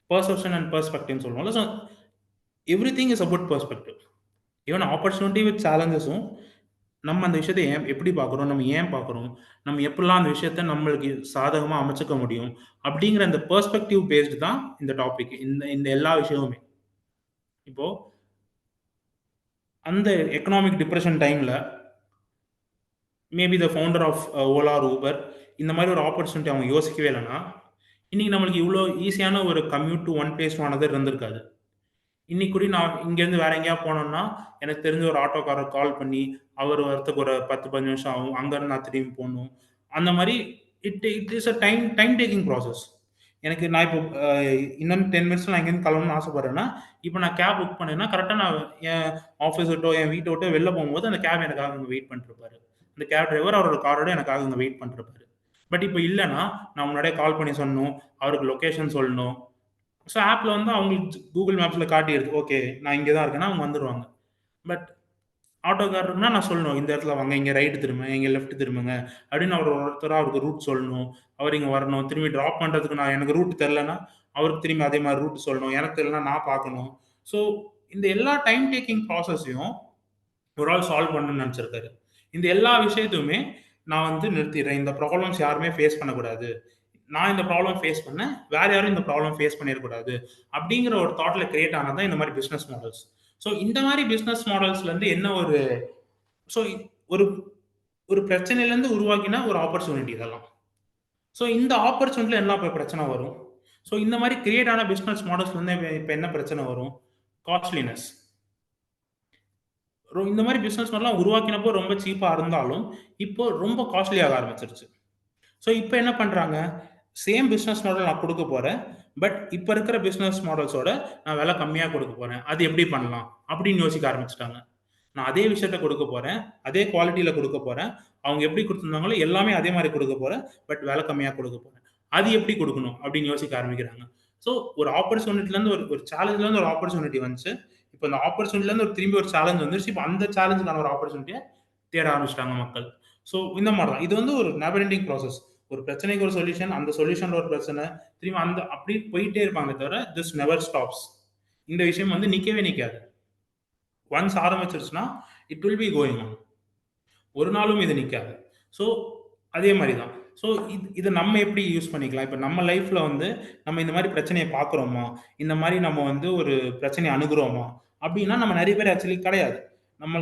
Perception and பெர்ஸ்பெக்டிவ்னு சொல்லுவோம்ல. So everything is about perspective. Even opportunity with சேலஞ்சஸும் நம்ம அந்த விஷயத்த எப்படி பார்க்குறோம்? நம்ம ஏன் பார்க்குறோம்? நம்ம எப்படிலாம் அந்த விஷயத்த நம்மளுக்கு சாதகமா அமைச்சுக்க முடியும்? அப்படிங்கிற அந்த பெர்ஸ்பெக்டிவ் பேஸ்டு தான் இந்த டாபிக். இந்த இந்த எல்லா விஷயமுமே. இப்போ அந்த எக்கனாமிக் டிப்ரஷன் டைம்ல maybe the founder of Ola or Uber இந்த மாரி ஒரு ஆப்பர்ச்சுனிட்டி அவங்க யோசிக்கவே இல்லன்னா, இன்னைக்கு நம்மளுக்கு இவ்ளோ ஈஸியான ஒரு commute to one place to another இருந்திருக்காது. இன்னைக்கு கூட நான் இங்கேருந்து வேற எங்கேயா போனோம்னா, எனக்கு தெரிஞ்ச ஒரு ஆட்டோக்காரர் கால் பண்ணி, அவர் வரதுக்கு ஒரு 10, 15 நிமிஷம் ஆகும். அங்கருந்து நான் திரும்பி போணும். அந்த மாரி it is a time taking process. எனக்கு நான் இப்போ இன்னும் 10 மினிட்ஸ்ல நான் இங்கேருந்து கிளம்பணும்னு ஆசைப்படுறேன்னா, இப்போ நான் கேப் புக் பண்ணேன்னா, கரெக்ட்டா நான் என் ஆஃபீஸ் விட்டோ, என் வீட்ட விட்டோ வெளில போகும்போது அந்த கேப் எனக்காக அங்க வெயிட் பண்ணிட்டுருப்பாரு. அந்த கேப் டிரைவர் அவரோட காரோட எனக்காக அங்க வெயிட் பண்ணிட்டுருப்பாரு. பட் இப்ப இல்லன்னா, நான் முன்னாடியே கால் பண்ணி சொல்லணும். அவருக்கு லொகேஷன் சொல்லணும். ஸோ ஆப்ல வந்து அவங்களுக்கு Google மேப்ஸ்ல காட்டிருது. ஓகே, நான் இங்க தான் இருக்கேன்னா, அவங்க வந்துருவாங்க. பட் ஆட்டோக்காரர்னா நான் சொல்லணும். இந்த இடத்துல வாங்க, இங்க ரைட் திரும்புங்க, இங்க லெஃப்ட் திரும்புங்க அப்படின்னு அவர் ஒருத்தரா அவருக்கு ரூட் சொல்லணும். அவர் இங்க வரணும். திரும்பி டிராப் பண்றதுக்கு எனக்கு ரூட் தெரியலன்னா, அவருக்கு திரும்பி அதே மாரி ரூட் சொல்லணும். எனக்கு தெரியலன்னா நான் பார்க்கணும். ஸோ இந்த எல்லா டைம் டேக்கிங் ப்ராசஸையும் ஒரு ஆள் சால்வ் பண்ணணும்னு நெனச்சிருக்காரு. இந்த எல்லா விஷயத்தையுமே நான் வந்து நிறுத்திடுறேன். இந்த ப்ராப்ளம்ஸ் யாருமே ஃபேஸ் பண்ணக்கூடாது. நான் இந்த ப்ராப்ளம் ஃபேஸ் பண்ணேன். வேற யாரும் இந்த ப்ராப்ளம் ஃபேஸ் பண்ணிறக்கூடாது. அப்படிங்கிற ஒரு தாட்ல கிரியேட் ஆனது தான் இந்த மாரி பிசினஸ் மாடல்ஸ். ஸோ இந்த மாரி பிசினஸ் மாடல்ஸ்லேருந்து என்ன ஒரு ஸோ ஒரு ஒரு பிரச்சனையிலேருந்து உருவாக்கின ஒரு ஆப்பர்ச்சுனிட்டி இதெல்லாம். ஸோ இந்த ஆப்பர்ச்சுனிட்டில என்ன இப்ப பிரச்சனை வரும்? ஸோ இந்த மாரி கிரியேட் ஆன பிசினஸ் மாடல்ஸ்லேருந்து இப்ப என்ன பிரச்சனை வரும்? காஸ்ட்லினஸ். இந்த மாரி பிசினஸ் மாடல்லாம் உருவாக்கினப்போ ரொம்ப சீப்பா இருந்தாலும், இப்போ ரொம்ப காஸ்ட்லி ஆக ஆரம்பிச்சுருச்சு. ஸோ இப்ப என்ன பண்றாங்க? சேம் பிசினஸ் மாடல் நான் குடுக்க போறேன். பட் இப்ப இருக்கிற பிசினஸ் மாடல்ஸோட நான் விலை கம்மியா குடுக்க போறேன். அது எப்படி பண்ணலாம்? அப்படின்னு யோசிக்க ஆரம்பிச்சுட்டாங்க. நான் அதே விஷயத்த குடுக்க போறேன். அதே குவாலிட்டில குடுக்க போறேன். அவங்க எப்படி குடுத்திருந்தாங்களோ எல்லாமே அதே மாரி குடுக்க போறேன். பட் விலை கம்மியா குடுக்க போறேன். அது எப்படி குடுக்கணும்? அப்படின்னு யோசிக்க ஆரம்பிக்கிறாங்க. ஸோ ஒரு ஆப்பர்ச்சுனிட்டிலருந்து ஒரு ஒரு சேலஞ்சிலருந்து ஒரு ஆப்பர்ச்சுனிட்டி வந்துச்சு. இப்ப அந்த ஆப்பர்ச்சுனிட்டிலருந்து திரும்பி ஒரு சேலஞ்ச் வந்துருச்சு. இப்ப அந்த சேலஞ்சுக்கான ஒரு ஆப்பர்ச்சுனிட்டிய தேட ஆரம்பிச்சுட்டாங்க மக்கள். ஸோ இந்த மாரி தான். இது வந்து ஒரு நெவர் எண்டிங் ப்ராசஸ். ஒரு பிரச்சனைக்கு ஒரு சொல்யூஷன், அந்த சொல்யூஷன்ல ஒரு பிரச்சனை, திரும்பி அந்த அப்படி போயிட்டே இருப்பாங்களே தவிர, திஸ் நெவர் ஸ்டாப்ஸ். இந்த விஷயம் வந்து நிக்கவே நிக்காது. ஒன்ஸ் ஆரம்பிச்சுருச்சுன்னா, it will be going on. ஒரு நாளும் இது நிக்காது. ஸோ, அதே மாரி தான். ஸோ, இத நம்ம எப்படி யூஸ் பண்ணிக்கலாம்? இப்ப நம்ம லைஃப்ல வந்து நம்ம இந்த மாரி பிரச்சனைய பார்க்குறோமா? இந்த மாரி நம்ம வந்து ஒரு பிரச்சனைய அணுகுறோமா? அப்டின்னா நம்ம நெறைய பேர் ஆக்சுவலி கிடையாது. நம்ம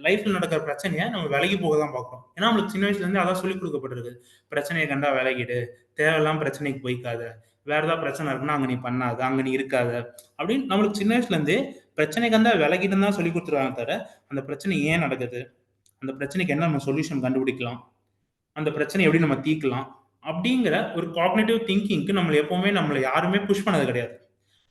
லைஃப்ல நடக்கிற பிரச்சனைய நம்ம விலகி போக தான் பார்க்குறோம். ஏன்னா, நம்மளுக்கு சின்ன வயசுலேருந்தே அதான் சொல்லிக் குடுக்கப்பட்டிருக்கு. பிரச்சனைய கண்டா விலகிடு. தேவையில்லாம பிரச்சனைக்கு போய்க்காத. வேற ஏதாவது பிரச்சனை இருக்குன்னா, அங்க நீ பண்ணாத. அங்க நீ இருக்காத. அப்டின்னு நம்மளுக்கு சின்ன வயசுலேருந்தே பிரச்சனைக்கு வந்தா விலகிடுன்னு தான் சொல்லிக் குடுத்துருக்காங்க தவிர, அந்த பிரச்சனை ஏன் நடக்குது? அந்த பிரச்சனைக்கு என்ன நம்ம சொல்யூஷன் கண்டுபிடிக்கலாம்? அந்த பிரச்சனைய எப்படி நம்ம தீர்க்கலாம்? அப்படிங்கிற ஒரு காக்னிட்டிவ் திங்கிங்க்கு நம்மள யாருமே புஷ் பண்ணது கிடையாது.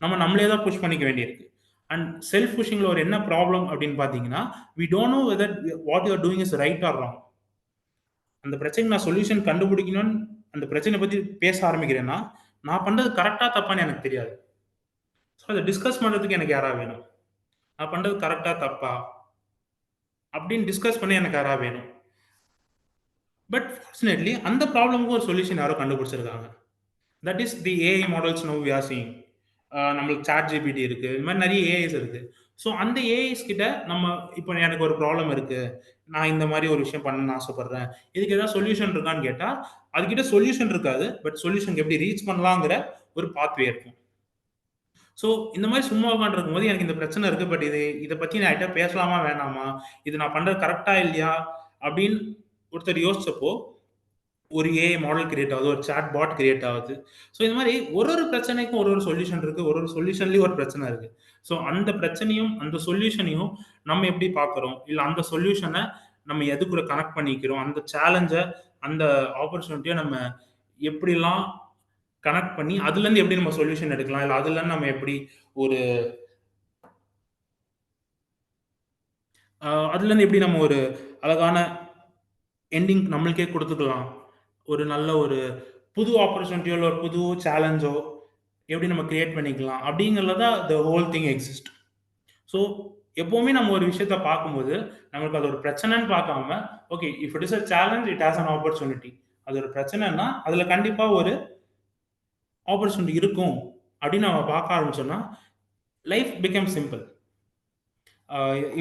நம்ம நம்மளே தான் புஷ் பண்ணிக்க வேண்டியிருக்கு. அண்ட் செல்ஃப் புஷிங்ல ஒரு என்ன ப்ராப்ளம் அப்படின்னு பார்த்தீங்கன்னா, we don't know whether what you are doing is right or wrong. அந்த பிரச்சனைக்கு நான் சொல்யூஷன் கண்டுபிடிக்கணும்னு அந்த பிரச்சனைய பத்தி பேச ஆரம்பிக்கிறேன்னா, நான் பண்றது கரெக்ட்டா தப்பான்னு எனக்கு தெரியாது. ஸோ அத டிஸ்கஸ் பண்றதுக்கு எனக்கு யாராவது வேணும். நான் பண்றது கரெக்ட்டா தப்பா? அப்படின்னு டிஸ்கஸ் பண்ண எனக்கு யாராவது வேணும். பட் ஃபார்ச்சுனேட்லி அந்த ப்ராப்ளம்க்கு ஒரு சொல்யூஷன் யாரோ கண்டுபிடிச்சிருக்காங்க. That is the AI models now we are seeing. நம்மளுக்கு சாட் ஜிபிடி இருக்கு. இது மாரி நெறைய ஏஐஸ் இருக்கு. ஸோ அந்த ஏஐஸ் கிட்ட நம்ம இப்போ எனக்கு ஒரு ப்ராப்ளம் இருக்கு. நான் இந்த மாரி ஒரு விஷயம் பண்ணணும்னு ஆசைப்படுறேன். இதுக்கு ஏதாவது சொல்யூஷன் இருக்கான்னு கேட்டா, அதுகிட்ட சொல்யூஷன் இருக்காது. பட் சொல்யூஷன்க்கு எப்படி ரீச் பண்ணலாங்கிற ஒரு பாத்வே இருக்கும். ஸோ இந்த மாரி சும்மா உட்காந்துருக்கும்போது எனக்கு இந்த பிரச்சனை இருக்கு. பட் இத பத்தி நான் யார்ட்ட பேசலாமா? வேணாமா? இது நான் பண்றது கரெக்ட்டா? இல்லையா? அப்படின்னு ஒருத்தர் யோசிச்சப்போ ஒரு ஏஐ மாடல் கிரியேட் ஆகுது. ஒரு சாட் பாட் கிரியேட் ஆகுது. ஸோ இந்த மாரி ஒரு பிரச்சனைக்கும் ஒரு சொல்யூஷன் இருக்கு. ஒரு சொல்யூஷன்லயும் ஒரு பிரச்சனை இருக்கு. ஸோ அந்த பிரச்சனையும், அந்த சொல்யூஷனையும் நம்ம எப்படி பார்க்குறோம்? இல்ல அந்த சொல்யூஷன நம்ம எது கூட கனெக்ட் பண்ணிக்கிறோம்? அந்த சேலஞ்ச, அந்த ஆப்பர்ச்சுனிட்டிய நம்ம எப்படிலாம் கனெக்ட் பண்ணி, அதுலருந்து எப்படி நம்ம சொல்யூஷன் எடுக்கலாம்? இல்ல அதுலருந்து நம்ம எப்படி ஒரு அதுலருந்து எப்படி நம்ம ஒரு அழகான எண்டிங் நம்மளுக்கே குடுத்துக்கலாம். ஒரு நல்ல ஒரு புது ஆப்பர்ச்சுனிட்டியோ, இல்ல ஒரு புது சேலஞ்சோ எப்படி நம்ம கிரியேட் பண்ணிக்கலாம் அப்படிங்கிறதுல தான் the whole thing exist. So எப்பவுமே நம்ம ஒரு விஷயத்த பார்க்கும்போது, நம்மளுக்கு அது ஒரு பிரச்சனைன்னு பார்க்காம, okay if it is a challenge it has an opportunity. அது ஒரு பிரச்சனைன்னா, அதுல கண்டிப்பா ஒரு ஆப்பர்ச்சுனிட்டி இருக்கும் அப்படின்னு நம்ம பார்க்க ஆரம்பிச்சோம்னா, life become simple.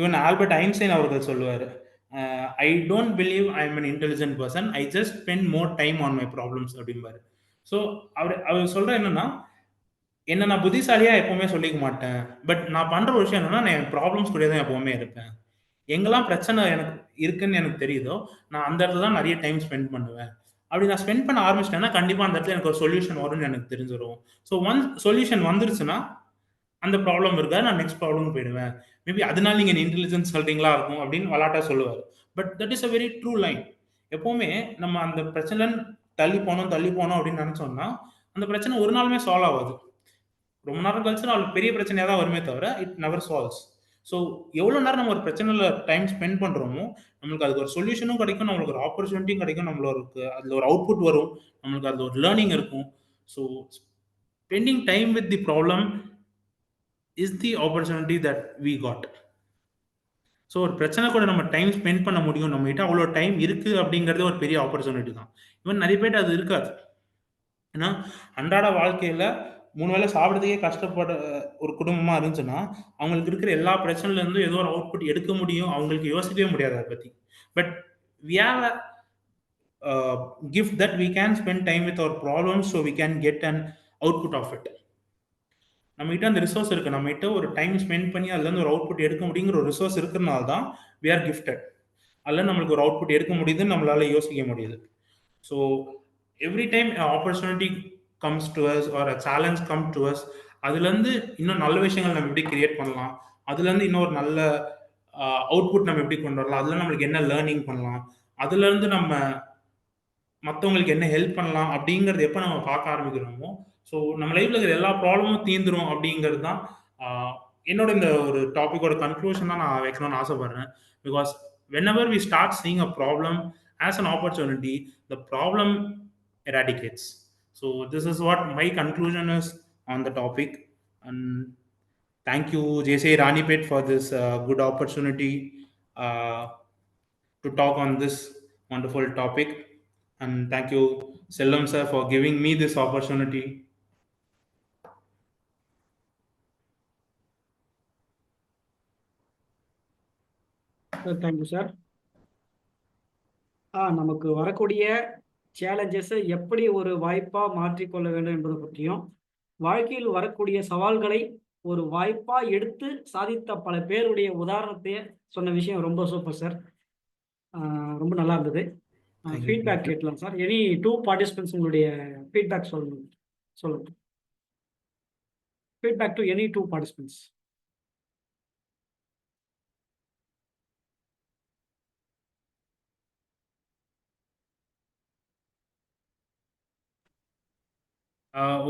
Even Albert Einstein அவர்கள் சொல்லுவாரு. I don't believe I am an intelligent person. I just spend more time on my problems அப்படிம்பாரு. ஸோ அவர் சொல்றது என்னன்னா, என்ன நான் புத்திசாலியா எப்பவுமே சொல்லிக்க மாட்டேன். பட் நான் பண்ற ஒரு விஷயம் என்னன்னா, நான் என் ப்ராப்ளம்ஸ் கூடயே தான் எப்பவுமே இருப்பேன். எங்கெல்லாம் பிரச்சனை எனக்கு இருக்குன்னு எனக்கு தெரியுதோ, நான் அந்த இடத்துல தான் நெறைய டைம் ஸ்பெண்ட் பண்ணுவேன். அப்படி நான் ஸ்பெண்ட் பண்ண ஆரம்பிச்சுட்டேன்னா, கண்டிப்பா அந்த இடத்துல எனக்கு ஒரு சொல்யூஷன் வரும்னு எனக்கு தெரிஞ்சிரும். ஸோ ஒன்ஸ் சொல்யூஷன் வந்துருச்சுன்னா, அந்த ப்ராப்ளம் இருக்கா, நான் நெக்ஸ்ட் ப்ராப்ளம் போயிடுவேன். மேபி அதனால நீங்க இன்டெலிஜென்ஸ் சொல்றீங்களா இருக்கும் அப்படின்னு விளையாட்டா சொல்லுவாரு. But that is a very true line. எப்பவுமே நம்ம அந்த பிரச்சனை தள்ளி போனோம் அப்படின்னு நினைச்சோம்னா, அந்த பிரச்சனை ஒரு நாளுமே சால்வ் ஆகாது. ரொம்ப நேரம் கழிச்சு நாளைக்கு பெரிய பிரச்சனையா தான் வருமே தவிர, இட் நெவர் சால்வ்ஸ். ஸோ எவ்வளோ நேரம் நம்ம ஒரு பிரச்சனையில டைம் ஸ்பெண்ட் பண்றோமோ, நம்மளுக்கு அதுக்கு ஒரு சொல்யூஷனும் கிடைக்கும், நம்மளுக்கு ஒரு ஆப்பர்ச்சுனிட்டியும் கிடைக்கும், நம்மளுக்கு அதுல ஒரு அவுட்புட் வரும், நம்மளுக்கு அதுல ஒரு லேர்னிங் இருக்கும். So spending time with the problem is the opportunity that we got. So ஒரு பிரச்சனை கூட நம்ம டைம் ஸ்பெண்ட் பண்ண முடியும். நம்மகிட்ட அவ்வளோ டைம் இருக்கு அப்படிங்கிறது ஒரு பெரிய ஆப்பர்ச்சுனிட்டி தான். ஈவன் நெறைய பேர்ட்ட அது இருக்காது. ஏன்னா, அன்றாட வாழ்க்கையில 3 வேளை சாப்பிடுறதுக்கே கஷ்டப்பட ஒரு குடும்பமா இருந்துச்சுன்னா, அவங்களுக்கு இருக்கிற எல்லா பிரச்சனையில இருந்தும் ஏதோ ஒரு அவுட்புட் எடுக்க முடியும். அவங்களுக்கு யோசிக்கவே முடியாது அத பத்தி. But we have a gift that we can spend time with our problems so we can get an output of it. நம்மகிட்ட அந்த ரிசோர்ஸ் இருக்கு. நம்மகிட்ட ஒரு டைம் ஸ்பெண்ட் பண்ணி அதுலேருந்து ஒரு அவுட்புட் எடுக்க முடியுங்கிற ஒரு ரிசோர்ஸ் இருக்கிறனால தான் வி ஆர் கிஃப்டட். அதில நம்மளுக்கு ஒரு அவுட்புட் எடுக்க முடியுதுன்னு நம்மளால யோசிக்க முடியுது. So every time opportunity comes to us or a challenge come to us, அதுலேருந்து இன்னும் நல்ல விஷயங்கள் நம்ம எப்படி கிரியேட் பண்ணலாம், அதுலேருந்து இன்னொரு நல்ல அவுட்புட் நம்ம எப்படி கொண்டு வரலாம், அதில் நம்மளுக்கு என்ன லேர்னிங் பண்ணலாம், அதுலேருந்து நம்ம மத்தவங்களுக்கு என்ன ஹெல்ப் பண்ணலாம் அப்படிங்கிறது எப்ப நம்ம பார்க்க ஆரம்பிக்கிறோமோ, ஸோ நம்ம லைஃப்ல இருக்கிற எல்லா ப்ராப்ளமும் தீந்துரும் அப்படிங்கிறது தான் ஆ என்னோட இந்த ஒரு டாபிக்கோட கன்க்ளூஷனா நான் வைக்கணும்னு ஆசைப்படுறேன். Because whenever we start seeing a problem as an opportunity, the problem eradicates. So this is what my conclusion is on the topic. And thank you, JC Ranipet, for this good opportunity uh, to talk on this wonderful topic. And thank you, Selvam sir, for giving me this opportunity. Thank you sir. நமக்கு வரக்கூடிய சேலஞ்சஸை எப்படி ஒரு வாய்ப்பா மாற்றிக்கொள்ள வேண்டும் என்பது பற்றியும், வாழ்க்கையில் வரக்கூடிய சவால்களை ஒரு வாய்ப்பா எடுத்து சாதித்த பல பேருடைய உதாரணத்தை சொன்ன விஷயம் ரொம்ப சூப்பர் சார். ரொம்ப நல்லா இருந்தது. Thank you. ஃபீட்பேக் கேட்கலாம் சார். எனி 2 பார்ட்டிசிபென்ட்ஸ் உங்களுடைய ஃபீட்பேக் சொல்லுங்க. Feedback to any 2 participants.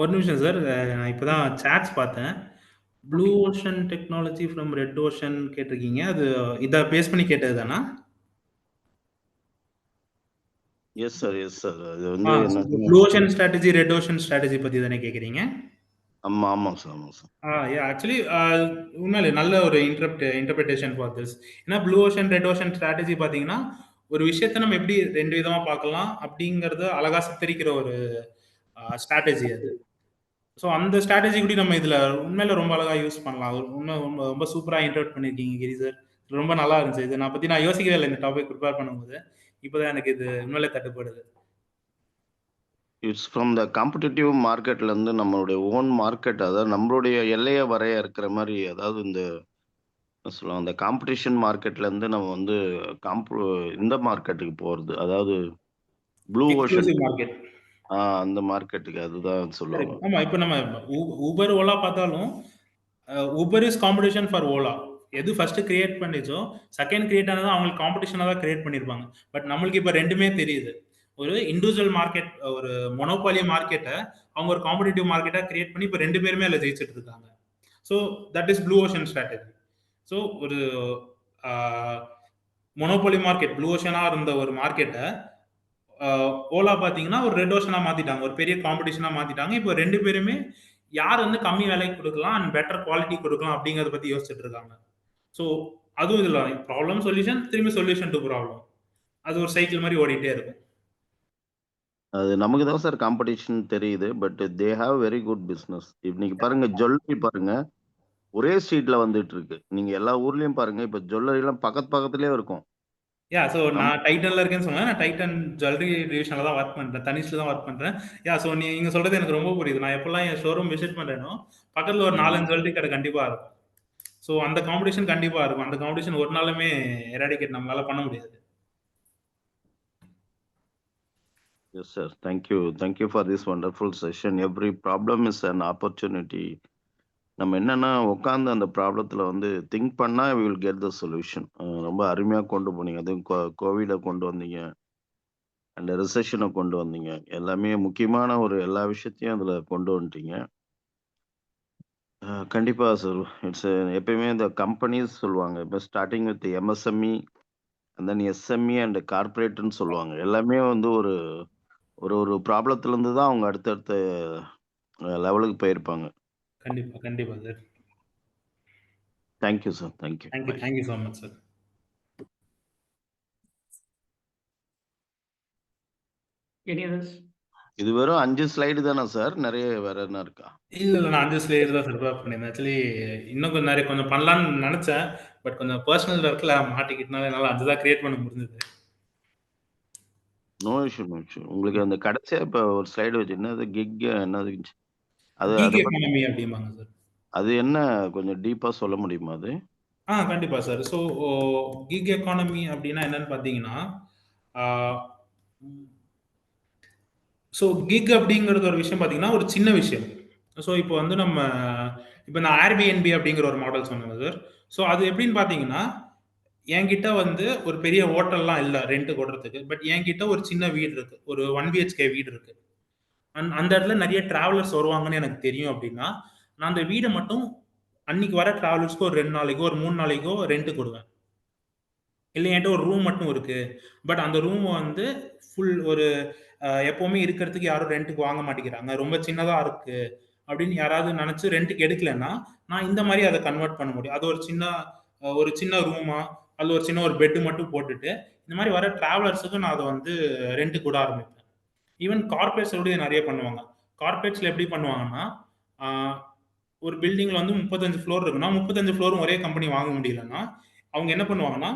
ஒரு நிமிஷம் சார். நான் இப்பதான் சாட்ஸ் பார்த்தேன். Blue ocean technology from red ocean கேட்டிருக்கீங்க. அது இத பேஸ் பண்ணி கேட்டது தானா? S sir, yes sir. அது ஆ, வந்து என்ன blue ocean strategy, red ocean strategy பத்தி தானே கேட்கிறீங்க? ஆமாம் சார், ஆமாம் சார். ஆக்சுவலி உண்மையிலே நல்ல ஒரு இன்டர்பிரிட்டேஷன் ஃபார் திஸ். ஏன்னா blue ocean, red ocean strategy பார்த்தீங்கன்னா, ஒரு விஷயத்த நம்ம எப்படி 2 விதமா பார்க்கலாம் அப்படிங்கிறத அழகா சித்தரிக்கிற ஒரு ஸ்ட்ராட்டஜி அது. ஸோ அந்த ஸ்ட்ராட்டஜி கூட நம்ம இதுல உண்மையில ரொம்ப அழகா யூஸ் பண்ணலாம். அது உண்மை ரொம்ப ரொம்ப சூப்பரா இன்டர்ப்ரெட் பண்ணியிருக்கீங்க கிரி சார். ரொம்ப நல்லா இருந்துச்சு. இத பத்தி நான் யோசிக்கவே இல்ல இந்த டாபிக் ப்ரிப்பேர் பண்ணும்போது. இப்பதான் எனக்கு இது உண்மையிலே தட்டுப்படுது. இட்ஸ் ஃப்ரம் த காம்படிட்டிவ் மார்க்கெட்லேருந்து நம்மளுடைய ஓன் மார்க்கெட், அதாவது நம்மளுடைய எல்லையை வரையறுக்கிற மாதிரி. அதாவது இந்த என்ன சொல்லுவாங்க, அந்த காம்படிஷன் மார்க்கெட்லேருந்து நம்ம வந்து இந்த மார்க்கெட்டுக்கு போகிறது, அதாவது ப்ளூ ஓஷன் எக்ஸ்க்ளூசிவ் மார்க்கெட். அந்த மார்க்கெட்டுக்கு அதுதான் சொல்லுவாங்க. ஆமா, இப்ப நம்ம ஊபர், ஓலா பார்த்தாலும் Uber is competition for Ola. எது ஃபர்ஸ்ட் கிரியேட் பண்ணிச்சோ, செகண்ட் கிரியேட் ஆனது அவங்களுக்கு காம்படிஷனா தான் கிரியேட் பண்ணியிருப்பாங்க. பட் நம்மளுக்கு இப்ப ரெண்டுமே தெரியுது. ஒரு இண்டிவிஜுவல் மார்க்கெட், ஒரு மொனோபாலி மார்க்கெட்டை அவங்க ஒரு காம்படிட்டிவ் மார்க்கெட்டா கிரியேட் பண்ணி இப்ப 2 பேருமே அதில் ஜெயிச்சிட்டு இருக்காங்க. So that is blue ocean strategy. So ஒரு மொனோபாலி மார்க்கெட், ப்ளூ ஓஷனா இருந்த ஒரு மார்க்கெட்டை ஓலா பார்த்தீங்கன்னா ஒரு ரெட் ஓஷனா மாத்திட்டாங்க. ஒரு பெரிய காம்படிஷனா மாத்திட்டாங்க. இப்போ 2 பேருமே யார் வந்து கம்மி விலைக்கு கொடுக்கலாம் அண்ட் பெட்டர் குவாலிட்டி கொடுக்கலாம் அப்படிங்கிறத பத்தி யோசிச்சுட்டு இருக்காங்க. ஸோ அதுவும் இதுல ப்ராப்ளம் சொல்யூஷன், திரும்பி சொல்யூஷன் டு ப்ராப்ளம். அது ஒரு சைக்கிள் மாதிரி ஓடிட்டே இருக்கும். அது நமக்கு தான் சார் காம்படிஷன் தெரியுது. But they have very good business. இன்னைக்கு பாருங்க, ஜுவல்லரி பாருங்க, ஒரே ஸ்ட்ரீட்ல வந்துட்டு இருக்கு. நீங்க எல்லா ஊர்லயும் பாருங்க, இப்ப ஜுவல்லரி எல்லாம் பக்கத்துலயே இருக்கும். ஸோ நான் டைட்டன்ல இருக்கேன்னு சொன்னேன். நான் டைட்டன் ஜுவல்லரி டிவிஷன்ல தான் ஒர்க் பண்றேன். தனிஷ்ல தான் ஒர்க் பண்றேன். ஸோ நீங்க சொல்றது எனக்கு ரொம்ப புரியுது. நான் எப்பெல்லாம் என் ஷோரூம் விசிட் பண்றேனோ, பக்கத்துல ஒரு 4, 5 ஜுவல்லரி கடை கண்டிப்பா இருக்கும். ஸோ அந்த காம்படிஷன் கண்டிப்பா இருக்கும். அந்த காம்படிஷன் ஒரு நாளுமே எராடிகேட் நம்மளால பண்ண முடியாது. Yes, sir. Thank you. Thank you for this wonderful session. Every problem is an opportunity. நம்ம என்னன்னா உட்காந்து அந்த ப்ராப்ளத்தில் வந்து திங்க் பண்ணால் we will get the solution. ரொம்ப அருமையாக கொண்டு போனீங்க. அதுவும் கோவிடை கொண்டு வந்தீங்க, அந்த ரிசெஷனை கொண்டு வந்தீங்க. எல்லாமே முக்கியமான எல்லா விஷயத்தையும் அதில் கொண்டு வந்துட்டீங்க. கண்டிப்பாக சார். இட்ஸ் எப்பயுமே இந்த கம்பெனிஸ் சொல்லுவாங்க, இப்போ starting with MSME and then SME and கார்பரேட்னு சொல்லுவாங்க. எல்லாமே வந்து ஒரு ஒரு ஒரு ப்ராப்ளத்துலேருந்து தான் அவங்க அடுத்தடுத்த லெவலுக்கு போயிருப்பாங்க. கண்டிப்பா, கண்டிப்பா sir. Thank you sir. Thank you. Thank you so much sir. Any others? இது வெறும் 5 ஸ்லைடு தானே சார்? நிறைய வேற என்ன இருக்கா? இல்ல நான் 5 ஸ்லைடு தான் ப்ரிப்பேர் பண்ணியிருந்தேன். ஆக்சுவலி இன்னும் கொஞ்சம் நிறைய கொஞ்சம் பண்ணலான்னு நினைச்சேன். பட் கொஞ்சம் பர்சனல் ஒர்க்ல மாட்டிக்கிட்டனால என்னால 5 தான் கிரியேட் பண்ண முடிஞ்சது. No issue, no issue. உங்களுக்கு அந்த கடைசியா இப்போ ஒரு ஸ்லைடு வச்சு என்னது கிக் என்னது அது கிக் அதை பத்தி எக்கானமி அப்படிம்பாங்க சார். அது என்ன கொஞ்சம் டீப்பா சொல்ல முடியுமா அது? கண்டிப்பா சார். ஸோ கிக் எக்கானமி அப்படின்னா என்னன்னு பார்த்தீங்கன்னா, ஸோ கிக் அப்படிங்கிறது ஒரு விஷயம் பார்த்தீங்கன்னா, ஒரு சின்ன விஷயம். ஸோ இப்போ வந்து இப்போ நான் ஏர்பிஎன்பி அப்படிங்கிற ஒரு மாடல் சொன்னேன் சார். ஸோ அது எப்படின்னு பார்த்தீங்கன்னா, என்கிட்ட வந்து ஒரு பெரிய ஹோட்டல்லாம் இல்ல ரென்ட்டுக்கு விடுறதுக்கு. பட் என்கிட்ட ஒரு சின்ன வீடு இருக்கு. ஒரு 1 பிஹெச்கே வீடு இருக்கு. அந்த இடத்துல நிறைய டிராவலர்ஸ் வருவாங்கன்னு எனக்கு தெரியும் அப்படின்னா, நான் அந்த வீட மட்டும் அன்னைக்கு வர டிராவலர்ஸ்க்கு ஒரு 2 நாளைக்கோ, ஒரு 3 நாளைக்கோ ரென்ட்டுக்கு விடுவேன். இல்ல என்கிட்ட ஒரு ரூம் மட்டும் இருக்கு. பட் அந்த ரூம் வந்து ஃபுல் ஒரு எப்பவுமே இருக்கிறதுக்கு யாரும் ரென்ட்டுக்கு வாங்க மாட்டேங்கிறாங்க. ரொம்ப சின்னதா இருக்கு அப்படின்னு யாராவது நினைச்சு ரென்ட்டுக்கு எடுக்கலன்னா, நான் இந்த மாரி அத கன்வெர்ட் பண்ண முடியும். அது ஒரு சின்ன ரூமா, அதுல ஒரு சின்ன ஒரு பெட் மட்டும் போட்டுட்டு, இந்த மாரி வர டிராவலர்ஸ்க்கு நான் அத வந்து ரென்ட்டுக்கு விட ஆரம்பிப்பேன். ஈவன் கார்ப்பரேட்ஸ் கூட இத நெறைய பண்ணுவாங்க. கார்ப்பரேட்ஸ்ல எப்படி பண்ணுவாங்கன்னா, ஆ ஒரு பில்டிங்ல வந்து 35 ஃப்ளோர் இருக்குன்னா, 35 ஃப்ளோரும் ஒரே கம்பெனி வாங்க முடியலன்னா, அவங்க என்ன பண்ணுவாங்கன்னா,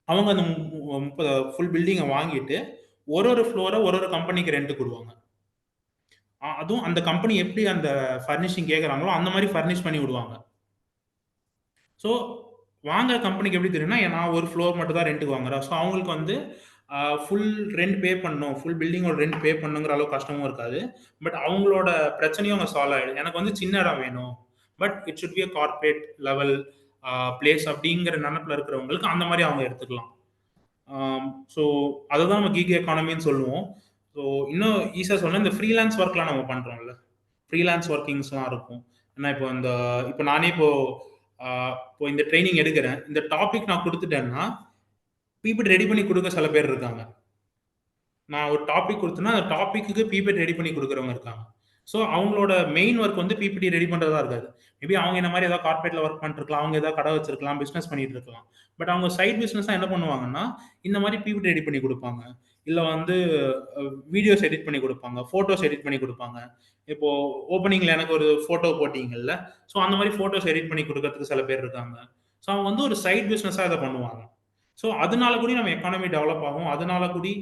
அவங்க அந்த 30 ஃபுல் பில்டிங்க வாங்கிட்டு, ஒரு ஃப்ளோர ஒரு கம்பெனிக்கு ரென்ட்க்கு விடுவாங்க. அதுவும் அந்த கம்பெனி எப்படி அந்த ஃபர்னிஷிங் கேட்கறாங்களோ, அந்த மாரி ஃபர்னிஷ் பண்ணி விடுவாங்க. ஸோ, வாங்குற கம்பெனிக்கு எப்படி தெரியும்னா, நான் ஒரு ஃப்ளோர் மட்டும் தான் ரென்ட்க்கு வாங்குறேன். ஸோ, அவங்களுக்கு வந்து ஃபுல் ரென்ட் பே பண்ணணும். ஃபுல் பில்டிங்கோட ரென்ட் பே பண்ணணுங்கிற அளவுக்கு கஷ்டமும் இருக்காது. பட் அவங்களோட பிரச்சனையும் அங்க சால்வ் ஆயிடும். எனக்கு வந்து சின்ன இடம் வேணும். But it should be a corporate level place அப்படிங்கிற நெனப்புல இருக்கிறவங்களுக்கு அந்த மாரி அவங்க எடுத்துக்கலாம். ஸோ அதுதான் நம்ம கிக் எக்கானமின்னு சொல்லுவோம். ஸோ இன்னும் ஈஸியா சொன்னா இந்த ஃப்ரீலான்ஸ் ஒர்க்லாம் நம்ம பண்றோம்ல. ஃப்ரீலான்ஸ் ஒர்க்கிங்ஸ்லாம் இருக்கும். ஏன்னா இப்போ நானே இப்போ இந்த ட்ரெய்னிங் எடுக்கிறேன். இந்த டாபிக் நான் குடுத்துட்டேன்னா, பிபிடி ரெடி பண்ணி குடுக்க சில பேர் இருக்காங்க. நான் ஒரு டாபிக் குடுத்தேன்னா, அந்த டாபிக்குக்கு பிபிடி ரெடி பண்ணி குடுக்குறவங்க இருக்காங்க. ஸோ அவங்களோட மெயின் ஒர்க் வந்து பிபிடி ரெடி பண்றதா இருக்காது. மேபி அவங்க என்ன மாரி ஏதாவது கார்ப்பரேட்ல ஒர்க் பண்ணிட்டுருக்கலாம். அவங்க ஏதாவது கடை வச்சிருக்கலாம். பிசினஸ் பண்ணிட்டு இருக்கலாம். பட் அவங்க சைட் பிசினஸா என்ன பண்ணுவாங்கன்னா, இந்த மாரி பிபிடி ரெடி பண்ணி குடுப்பாங்க. இல்ல வந்து வீடியோஸ் எடிட் பண்ணி குடுப்பாங்க. ஃபோட்டோஸ் எடிட் பண்ணி குடுப்பாங்க. இப்போ ஓப்பனிங்ல எனக்கு ஒரு ஃபோட்டோ போட்டீங்கல்ல. ஸோ அந்த மாரி ஃபோட்டோஸ் எடிட் பண்ணி குடுக்கறதுக்கு சில பேர் இருக்காங்க. ஸோ அவங்க வந்து ஒரு சைட் பிசினஸா இத பண்ணுவாங்க. ஸோ அதனால கூட நம்ம எக்கானமி டெவலப் ஆகும். அதனால கூடி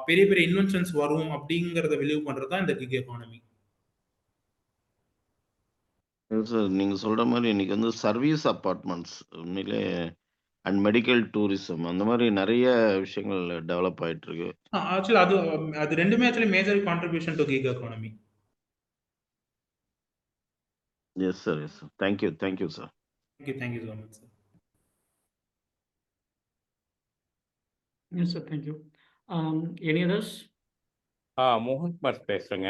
பெரிய பெரிய இன்வென்ஷன்ஸ் வரும் அப்படிங்கிறத பிலீவ் பண்றது தான் இந்த கிக் எக்கானமி. சார் நீங்க சொல்ற மாதிரி இன்னைக்கு வந்து சர்வீஸ் அப்பார்ட்மெண்ட்ஸ் உண்மையிலே அண்ட் மெடிக்கல் டூரிசம் அந்த மாதிரி நிறைய விஷயங்கள் டெவலப் ஆயிட்டு இருக்கு. ஆக்சுவலி அது ரெண்டுமே actually major contribution to kick economy. S sir, yes sir. Thank you sir. Thank you so much sir. Yes, sir. Thank you. Any others? மோகன் குமார் பேசுகிறேங்க.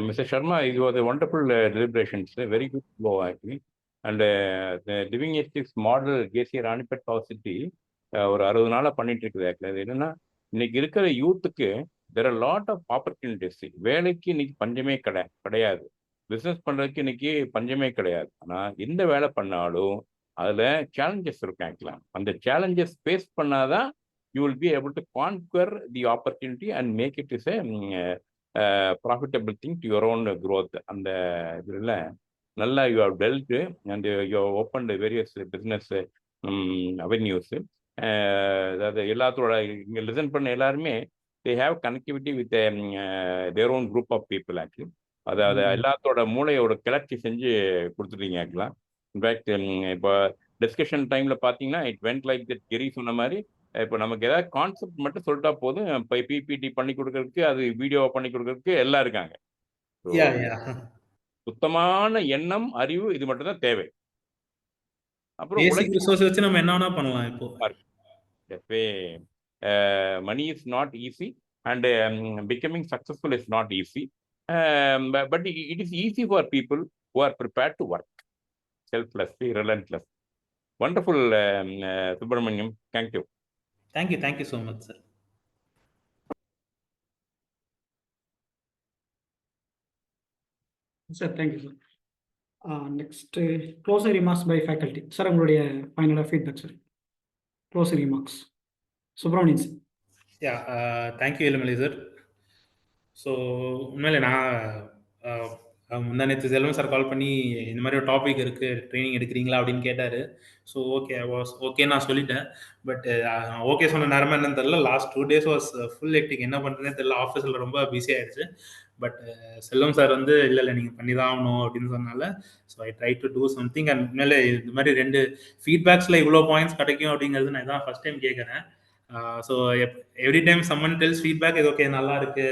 மிஸ்டர் ஷர்மா, இது ஒரு wonderful deliberations, very good flow actually. And living ethics model KC Ranipet power city ஒரு 60 நாளாக பண்ணிட்டு இருக்குது. Actually அது என்னன்னா, இன்னைக்கு இருக்கிற யூத்துக்கு there are lot of opportunities. வேலைக்கு இன்னைக்கு பஞ்சமே கிடையாது. பிஸ்னஸ் பண்ணுறதுக்கு இன்னைக்கு பஞ்சமே கிடையாது. ஆனால் எந்த வேலை பண்ணாலும் அதில் சேலஞ்சஸ் இருக்கும். ஆக்சுவலாக அந்த சேலஞ்சஸ் ஃபேஸ் பண்ணாதான் you will be able to conquer the opportunity and make it as a profitable thing to your own growth. And nalla you have dealt and you have opened various business avenues. That எல்லாத்தோட இங்க listen பண்ண எல்லாருமே they have connectivity with their own group of people actually. அதாவது எல்லாத்தோட மூளையோட கிளர்ச்சி செஞ்சு கொடுத்துட்டீங்க ஆக்சுவலா. இன்ஃபேக்ட் இப்போ டிஸ்கஷன் டைம்ல பார்த்தீங்கன்னா இட் வென்ட் லைக் தட். கிரி சொன்ன மாதிரி இப்போ நமக்கு ஏதாவது கான்செப்ட் மட்டும் சொல்லிட்டா போதும், இப்போ பிபிடி பண்ணி கொடுக்கறதுக்கு, அது வீடியோ பண்ணி கொடுக்கறதுக்கு எல்லாம் இருக்காங்க. சுத்தமான எண்ணம், அறிவு இது மட்டும்தான் தேவை. அப்புறம் பேசிக் ரிசோர்ஸ் வச்சு நம்ம என்ன வேணா பண்ணலாம் இப்போ. money is not easy and becoming successful is not easy, but it is easy for people who are prepared to work selflessly, relentless. Wonderful, Subramaniam. Thank you. Thank you so much, sir. Sir thank you sir. Next closing remarks by faculty. Sir உங்களுடைய ஃபைனலாக feedback sir. Closing remarks Subramanian sir. Yeah, thank you Elumalai sir. So உண்மையிலே நான் முந்தானேத்து செல்வம் sir call பண்ணி இந்த மாதிரி ஒரு topic இருக்குது, training எடுக்கிறீங்களா அப்படின்னு கேட்டார். ஸோ ஓகே நான் சொல்லிட்டேன். பட் ஓகே சொன்ன நேரமாக என்னன்னு தெரியல, last 2 days was full hectic. என்ன பண்ணுறதுனே தெரியல, ஆஃபீஸில் ரொம்ப பிஸி ஆயிடுச்சு. பட் செல்வம் சார் வந்து இல்லை நீங்கள் பண்ணி தான் ஆகணும் அப்படின்னு சொன்னால, so I try to do something. And உண்மையிலே இந்த மாதிரி 2 ஃபீட்பேக்ஸில் இவ்வளோ பாயிண்ட்ஸ் கிடைக்கும் அப்படிங்கிறது நான் இதான் ஃபர்ஸ்ட் டைம் கேட்குறேன். So every time someone tells feedback இது ஓகே நல்லா இருக்கு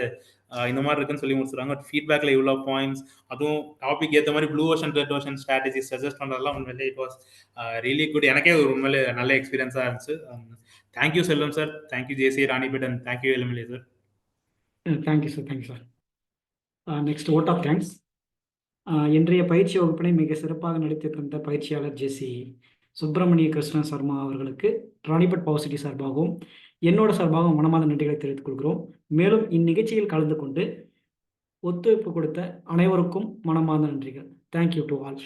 இந்த மாதிரி இருக்குன்னு சொல்லி முடிச்சுருவாங்க. பட் ஃபீட்பேக்ல இவ்வளோ பாயிண்ட்ஸ், அதுவும் டாபிக் ஏற்ற மாதிரி blue ocean red ocean strategy suggest பண்ணுறதுலாம் உண்மையிலே இட் வாஸ் ரியலி குட். எனக்கே ஒரு உண்மையிலே நல்ல எக்ஸ்பீரியன்ஸாக இருந்துச்சு. Thank you Selvam sir, thank you JC Ranipet, and thank you Elumalai sir. Thank you sir. Thank you sir. Next vote of thanks. இன்றைய பயிற்சி வகுப்பினை மிக சிறப்பாக நடித்து தந்த பயிற்சியாளர் ஜேசி சுப்பிரமணிய கிருஷ்ணன் சர்மா அவர்களுக்கு ராணிபேட் பவர் சிட்டி சார்பாகவும் என்னோட சார்பாகவும் மனமார்ந்த நன்றிகளை தெரிவித்துக் கொள்கிறோம். மேலும் இந்நிகழ்ச்சியில் கலந்து கொண்டு ஒத்துழைப்பு கொடுத்த அனைவருக்கும் மனமார்ந்த நன்றிகள். Thank you to all.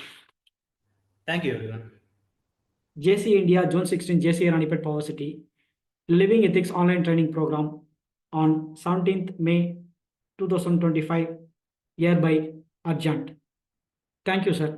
Thank you everyone. JC India Zone 16 JC Ranipet Power City Living Ethics Online Training Program on 17th May 2025 hereby adjourned. Thank you, sir.